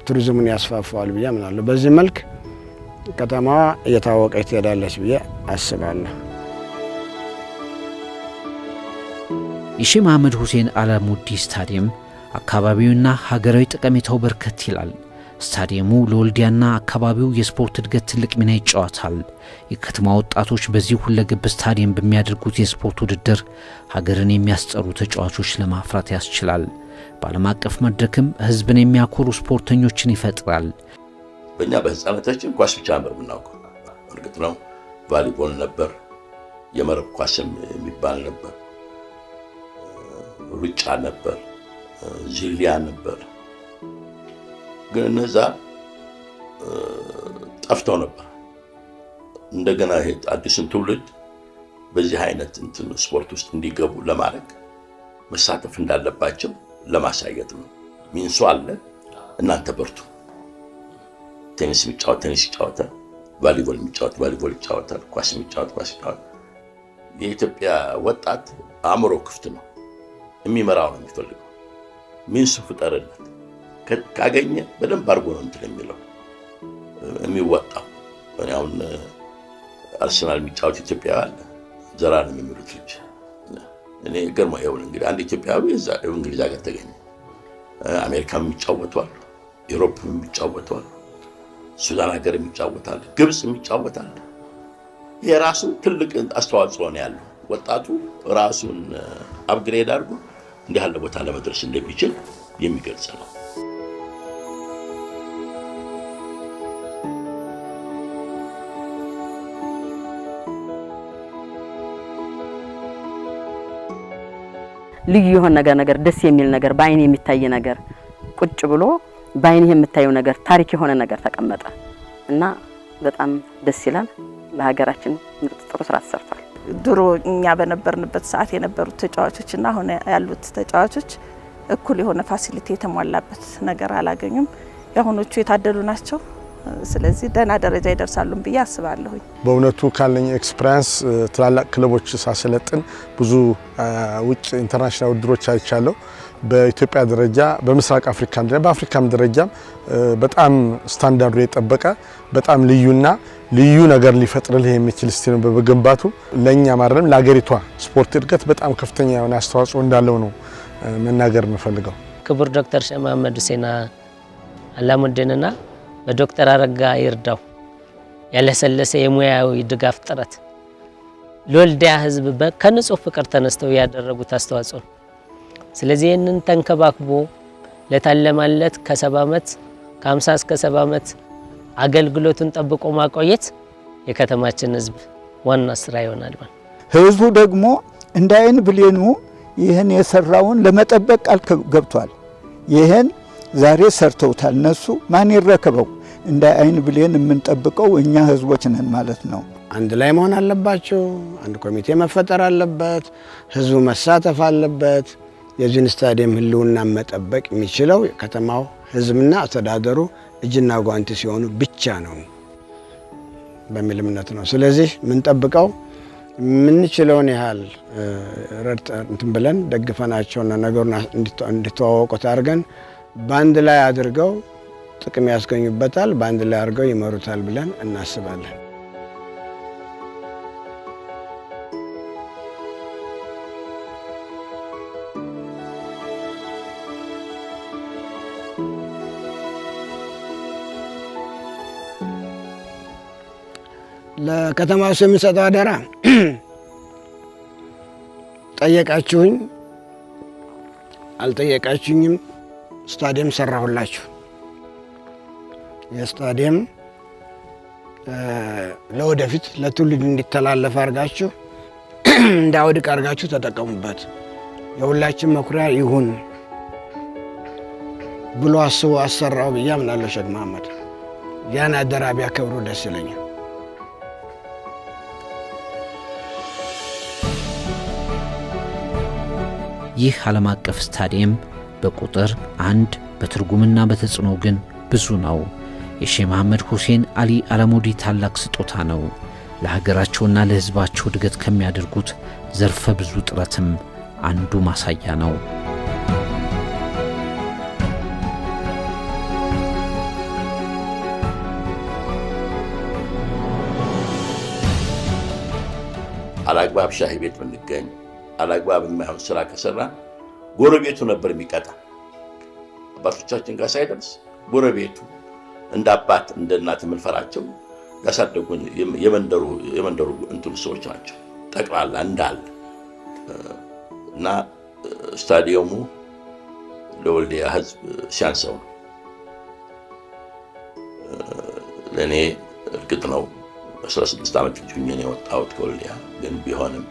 ቱሪዝሙን ያስፋፋዋል ብዬ አምናለሁ። በዚህ መልክ ከተማዋ እየታወቀች ትሄዳለች ብዬ አስባለሁ። የሼህ መሐመድ ሁሴን አላሙዲ ስታዲየም አካባቢውና ሀገራዊ ጠቀሜታው በርከት ይላል። ስታዲየሙ ለወልዲያና አካባቢው የስፖርት እድገት ትልቅ ሚና ይጫወታል። የከተማ ወጣቶች በዚህ ሁለገብ ስታዲየም በሚያደርጉት የስፖርት ውድድር ሀገርን የሚያስጠሩ ተጫዋቾች ለማፍራት ያስችላል። በዓለም አቀፍ መድረክም ህዝብን የሚያኮሩ ስፖርተኞችን ይፈጥራል። በእኛ በህፃነታችን ኳስ ብቻ ነበር የምናውቀው። እርግጥ ነው ቫሊቦል ነበር፣ የመረብ ኳስም የሚባል ነበር፣ ሩጫ ነበር፣ ዚሊያ ነበር። ግን እነዛ ጠፍተው ነበር። እንደገና ይሄ አዲስን ትውልድ በዚህ አይነት ስፖርት ውስጥ እንዲገቡ ለማድረግ መሳተፍ እንዳለባቸው ለማሳየት ነው። ሚንሱ አለ፣ እናንተ በርቱ። ቴኒስ የሚጫወት ቴኒስ ይጫወታል፣ ቫሊቦል የሚጫወት ቫሊቦል ይጫወታል፣ ኳስ የሚጫወት ኳስ ይጫወታል። የኢትዮጵያ ወጣት አእምሮ ክፍት ነው፣ የሚመራው ነው የሚፈልገው። ሚንሱ ፍጠርለት፣ ካገኘ በደንብ አድርጎ ነው እንትን የሚለው የሚወጣው። አሁን አርሰናል የሚጫወት ኢትዮጵያዊ አለ፣ ዘላለም የሚሉት ልጅ እኔ ገርሞ ይኸውልህ እንግዲህ አንድ ኢትዮጵያዊ እዛ እንግሊዝ ሀገር ተገኘ። አሜሪካም የሚጫወቱ አሉ፣ ዩሮፕም የሚጫወቱ አሉ፣ ሱዳን ሀገር የሚጫወታል፣ ግብፅ የሚጫወታል። ይሄ ራሱ ትልቅ አስተዋጽኦ ነው ያለው። ወጣቱ ራሱን አፕግሬድ አድርጎ እንዲህ ያለ ቦታ ለመድረስ እንደሚችል የሚገልጽ ነው። ልዩ የሆነ ነገር ደስ የሚል ነገር በአይን የሚታይ ነገር ቁጭ ብሎ በአይን የምታየው ነገር ታሪክ የሆነ ነገር ተቀመጠ እና በጣም ደስ ይላል። ለሀገራችን ጥሩ ስራ ተሰርቷል። ድሮ እኛ በነበርንበት ሰዓት የነበሩት ተጫዋቾችና አሁን ያሉት ተጫዋቾች እኩል የሆነ ፋሲሊቲ የተሟላበት ነገር አላገኙም። የአሁኖቹ የታደሉ ናቸው። ስለዚህ ደህና ደረጃ ይደርሳሉ ብዬ አስባለሁ። በእውነቱ ካለኝ ኤክስፒሪያንስ ትላልቅ ክለቦች ሳሰለጥን ብዙ ውጭ ኢንተርናሽናል ውድድሮች አይቻለሁ። በኢትዮጵያ ደረጃ በምስራቅ አፍሪካም ደረጃ በአፍሪካም ደረጃ በጣም ስታንዳርዱ የጠበቀ በጣም ልዩ ነገር ሊፈጥርልህ የሚችል ስቴዲየም በመገንባቱ ለኛ ማረም ለሀገሪቷ ስፖርት እድገት በጣም ከፍተኛ የሆነ አስተዋጽኦ እንዳለው ነው መናገር የምፈልገው። ክቡር ዶክተር ሼህ መሐመድ ሁሴን አላሙዲንና በዶክተር አረጋ ይርዳው ያለሰለሰ የሙያዊ ድጋፍ ጥረት ለወልዲያ ህዝብ ከንጹህ ፍቅር ተነስተው ያደረጉት አስተዋጽኦ ነው። ስለዚህ ይህንን ተንከባክቦ ለታለማለት ከ70 ዓመት ከ50 እስከ 70 ዓመት አገልግሎቱን ጠብቆ ማቆየት የከተማችን ህዝብ ዋና ስራ ይሆናል ማለት። ህዝቡ ደግሞ እንደ አይን ብሌኑ ይህን የሰራውን ለመጠበቅ ቃል ገብቷል። ይህን ዛሬ ሰርተውታል። እነሱ ማን ይረከበው? እንደ አይን ብሌን የምንጠብቀው እኛ ህዝቦች ነን ማለት ነው። አንድ ላይ መሆን አለባቸው። አንድ ኮሚቴ መፈጠር አለበት። ህዝቡ መሳተፍ አለበት። የዚህን ስታዲየም ህልውና መጠበቅ የሚችለው ከተማው ህዝብና አስተዳደሩ እጅና ጓንቲ ሲሆኑ ብቻ ነው በሚል እምነት ነው። ስለዚህ የምንጠብቀው የምንችለውን ያህል እንትን ብለን ደግፈናቸውና ነገሩን እንዲተዋወቁት አድርገን በአንድ ላይ አድርገው ጥቅም ያስገኙበታል፣ በአንድ ላይ አድርገው ይመሩታል ብለን እናስባለን። ለከተማው የምንሰጠው አደራ ጠየቃችሁኝ አልጠየቃችሁኝም ስታዲየም ሰራሁላችሁ። የስታዲየም ለወደፊት ለትውልድ እንዲተላለፍ አድርጋችሁ እንዳውድቅ አድርጋችሁ ተጠቀሙበት፣ የሁላችን መኩሪያ ይሁን ብሎ አስቦ አሰራው ብዬ አምናለሁ። ሼክ መሐመድ ያን አደራ ቢያከብሩ ደስ ይለኛል። ይህ ዓለም አቀፍ ስታዲየም በቁጥር አንድ በትርጉምና በተጽዕኖ ግን ብዙ ነው። የሼህ መሐመድ ሁሴን አሊ አላሙዲ ታላቅ ስጦታ ነው። ለሀገራቸውና ለሕዝባቸው እድገት ከሚያደርጉት ዘርፈ ብዙ ጥረትም አንዱ ማሳያ ነው። አላግባብ ሻሂ ቤት ብንገኝ አላግባብ የማይሆን ስራ ከሰራ ጎረቤቱ ነበር የሚቀጣ። አባቶቻችን ጋር ሳይደርስ ጎረቤቱ እንደ አባት እንደ እናት የምንፈራቸው ያሳደጉን የመንደሩ እንትኑ ሰዎች ናቸው ጠቅላላ እንዳለ እና ስታዲየሙ ለወልዲያ ህዝብ ሲያንሰው ነው። ለእኔ እርግጥ ነው 16 ዓመት ልጅ ሆኜ ነው የወጣሁት ከወልዲያ። ግን ቢሆንም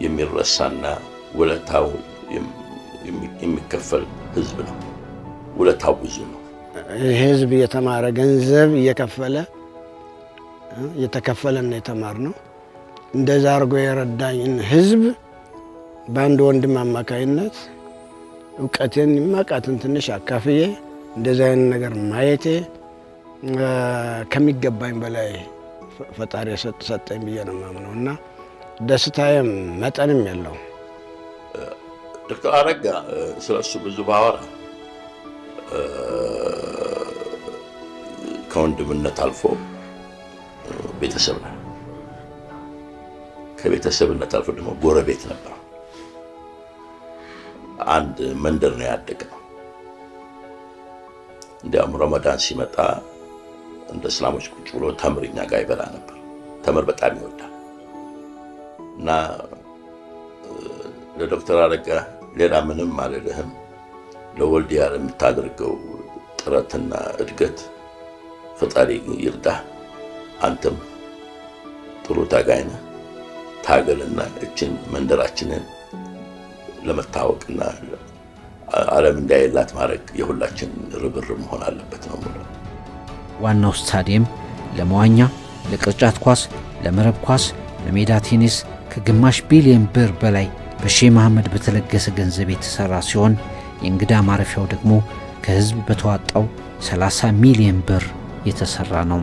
የሚረሳና ውለታው የሚከፈል ህዝብ ነው። ውለታው ብዙ ነው። ይህ ህዝብ የተማረ ገንዘብ እየተከፈለና የተማር ነው። እንደዛ አድርጎ የረዳኝን ህዝብ በአንድ ወንድም አማካይነት እውቀቴን ማቃትን ትንሽ አካፍዬ እንደዚህ አይነት ነገር ማየቴ ከሚገባኝ በላይ ፈጣሪ ሰጠኝ ብዬ ነው የማምነው እና ደስታዬም መጠንም የለው። ዶክተር አረጋ ስለሱ ብዙ ባወራ ከወንድምነት አልፎ ቤተሰብ ነው። ከቤተሰብነት አልፎ ደግሞ ጎረቤት ነበር። አንድ መንደር ነው ያደግነው። እንዲያውም ረመዳን ሲመጣ እንደ እስላሞች ቁጭ ብሎ ተምር እኛ ጋር ይበላ ነበር። ተምር በጣም ይወዳል እና ለዶክተር አረጋ ሌላ ምንም አልልህም። ለወልዲያ የምታደርገው ጥረትና እድገት ፈጣሪ ይርዳህ። አንተም ጥሩ ታጋይ ነህ። ታገልና እችን መንደራችንን ለመታወቅና ዓለም እንዳይላት ማድረግ የሁላችን ርብርብ መሆን አለበት ነው ማለት። ዋናው ስታዲየም ለመዋኛ፣ ለቅርጫት ኳስ፣ ለመረብ ኳስ፣ ለሜዳ ቴኒስ ከግማሽ ቢሊዮን ብር በላይ በሼህ መሐመድ በተለገሰ ገንዘብ የተሰራ ሲሆን የእንግዳ ማረፊያው ደግሞ ከህዝብ በተዋጣው 30 ሚሊዮን ብር የተሰራ ነው።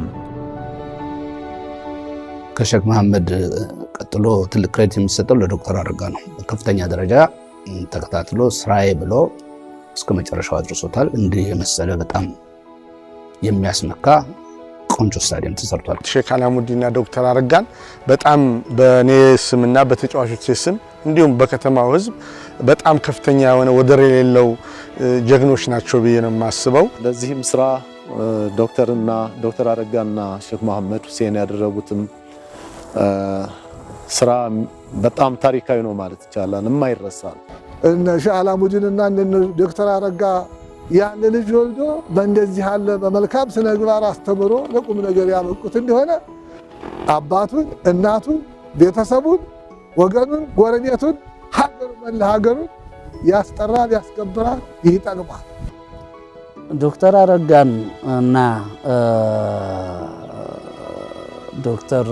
ከሼክ መሐመድ ቀጥሎ ትልቅ ክሬዲት የሚሰጠው ለዶክተር አረጋ ነው። በከፍተኛ ደረጃ ተከታትሎ ስራዬ ብሎ እስከ መጨረሻው አድርሶታል። እንዲህ የመሰለ በጣም የሚያስመካ ቆንጆ ስታዲየም ተሰርቷል። ሼክ አላሙዲንና ዶክተር አረጋን በጣም በኔ ስምና በተጫዋቾች ስም እንዲሁም በከተማው ህዝብ በጣም ከፍተኛ የሆነ ወደር የሌለው ጀግኖች ናቸው ብዬ ነው የማስበው። ለዚህም ስራ ዶክተር አረጋና ሼክ መሐመድ ሁሴን ያደረጉትም ስራ በጣም ታሪካዊ ነው ማለት ይቻላል። የማይረሳ እነ ሼህ አላሙዲንና እነ ዶክተር አረጋ ያን ልጅ ወልዶ በእንደዚህ ያለ በመልካም ስነ ምግባር አስተምሮ ለቁም ነገር ያበቁት እንደሆነ አባቱን፣ እናቱን፣ ቤተሰቡን፣ ወገኑን፣ ጎረቤቱን፣ ሀገሩን መላ ሀገሩን ያስጠራል፣ ያስከብራል፣ ይጠቅማል። ዶክተር አረጋን እና ዶክተር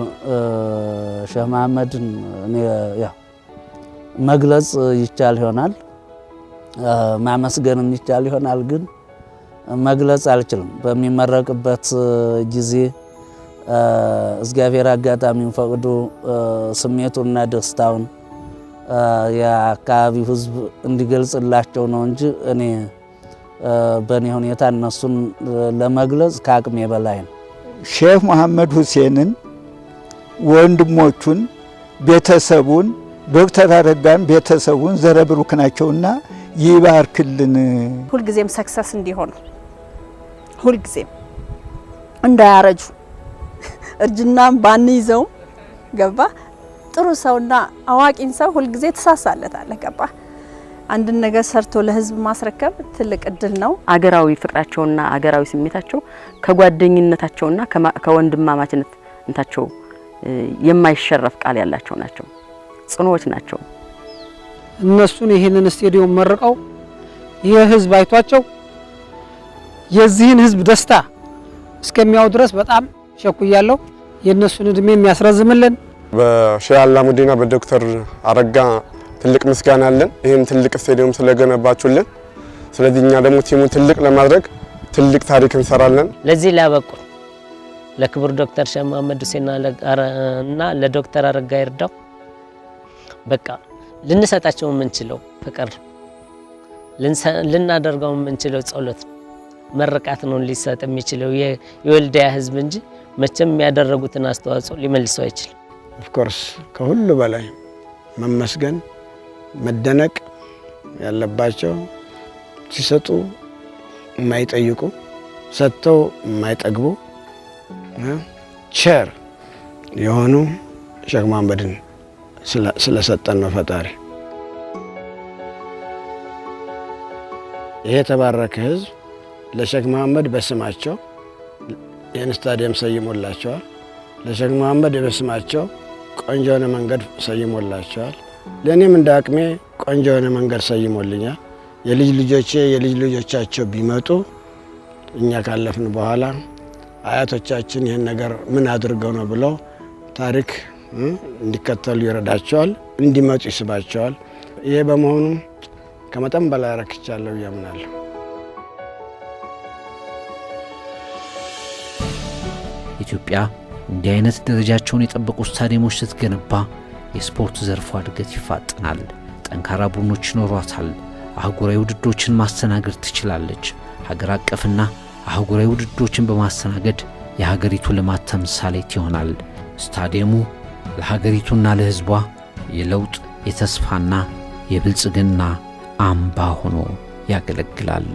ሼህ መሐመድን እኔ ያው መግለጽ ይቻል ይሆናል፣ ማመስገንም ይቻል ይሆናል፣ ግን መግለጽ አልችልም። በሚመረቅበት ጊዜ እግዚአብሔር አጋጣሚውን ፈቅዶ ስሜቱንና ደስታውን የአካባቢው ሕዝብ እንዲገልጽላቸው ነው እንጂ እኔ በእኔ ሁኔታ እነሱን ለመግለጽ ከአቅሜ በላይ ነው። ሼህ መሐመድ ሁሴንን ወንድሞቹን፣ ቤተሰቡን፣ ዶክተር አረጋን ቤተሰቡን ዘረብሩክ ናቸውና ይባርክልን። ሁልጊዜም ሰክሰስ እንዲሆኑ ሁልጊዜም እንዳያረጁ እርጅናም ባንይዘው ገባ ጥሩ ሰውና አዋቂን ሰው ሁልጊዜ ተሳሳለታለ ገባ አንድን ነገር ሰርቶ ለህዝብ ማስረከብ ትልቅ እድል ነው። አገራዊ ፍቅራቸውና አገራዊ ስሜታቸው ከጓደኝነታቸውና ከወንድማማችነት እንታቸው የማይሸረፍ ቃል ያላቸው ናቸው። ጽኖዎች ናቸው። እነሱን ይሄንን ስቴዲየም መርቀው የህዝብ አይቷቸው የዚህን ህዝብ ደስታ እስከሚያው ድረስ በጣም ሸኩያለሁ። የነሱን እድሜ የሚያስረዝምልን በሼህ አላሙዲና በዶክተር አረጋ ትልቅ ምስጋና አለን። ይሄን ትልቅ ስቴዲየም ስለገነባችሁልን። ስለዚህ እኛ ደግሞ ቲሙን ትልቅ ለማድረግ ትልቅ ታሪክ እንሰራለን። ለዚህ ላበቁ ለክቡር ዶክተር ሼህ መሐመድ ሁሴን እና ለዶክተር አረጋ ይርዳው በቃ ልንሰጣቸው የምንችለው ፍቅር ልናደርገው የምንችለው ጸሎት መረቃት ነው ሊሰጥ የሚችለው የወልዲያ ህዝብ እንጂ መቼም ያደረጉትን አስተዋጽኦ ሊመልሰው አይችልም። ኦፍ ኮርስ ከሁሉ በላይ መመስገን መደነቅ ያለባቸው ሲሰጡ የማይጠይቁ ሰጥተው የማይጠግቡ ቸር የሆኑ ሼህ መሐመድን ስለሰጠን ነው ፈጣሪ። ይሄ የተባረከ ህዝብ ለሼህ መሐመድ በስማቸው ይህን ስታዲየም ሰይሞላቸዋል። ለሼህ መሐመድ በስማቸው ቆንጆ የሆነ መንገድ ሰይሞላቸዋል። ለእኔም እንደ አቅሜ ቆንጆ የሆነ መንገድ ሰይሞልኛል። የልጅ ልጆቼ የልጅ ልጆቻቸው ቢመጡ እኛ ካለፍን በኋላ አያቶቻችን ይህን ነገር ምን አድርገው ነው ብለው ታሪክ እንዲከተሉ ይረዳቸዋል፣ እንዲመጡ ይስባቸዋል። ይሄ በመሆኑ ከመጠን በላይ ረክቻለሁ ያምናለሁ። ኢትዮጵያ እንዲህ አይነት ደረጃቸውን የጠበቁ ስታዲየሞች ስትገነባ የስፖርት ዘርፉ እድገት ይፋጠናል። ጠንካራ ቡድኖች ይኖሯታል። አህጉራዊ ውድድሮችን ማስተናገድ ትችላለች። ሀገር አቀፍና አህጉራዊ ውድድሮችን በማስተናገድ የሀገሪቱ ልማት ተምሳሌት ይሆናል። ስታዲየሙ ለሀገሪቱና ለሕዝቧ የለውጥ የተስፋና የብልጽግና አምባ ሆኖ ያገለግላል።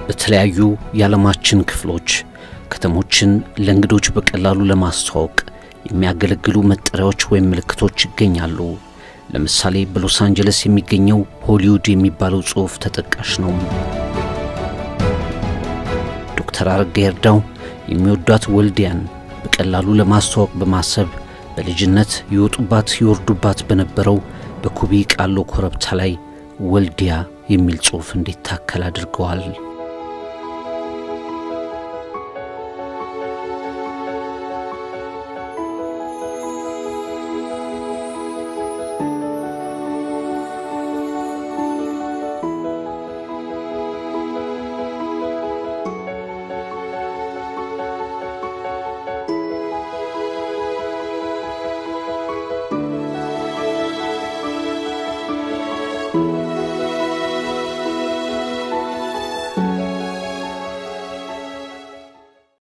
በተለያዩ የዓለማችን ክፍሎች ከተሞችን ለእንግዶች በቀላሉ ለማስተዋወቅ የሚያገለግሉ መጠሪያዎች ወይም ምልክቶች ይገኛሉ። ለምሳሌ በሎስ አንጀለስ የሚገኘው ሆሊውድ የሚባለው ጽሑፍ ተጠቃሽ ነው። ዶክተር አረጋ ይርዳው የሚወዷት ወልዲያን በቀላሉ ለማስተዋወቅ በማሰብ በልጅነት ይወጡባት ይወርዱባት በነበረው በኩቢ ቃሎ ኮረብታ ላይ ወልዲያ የሚል ጽሑፍ እንዲታከል አድርገዋል።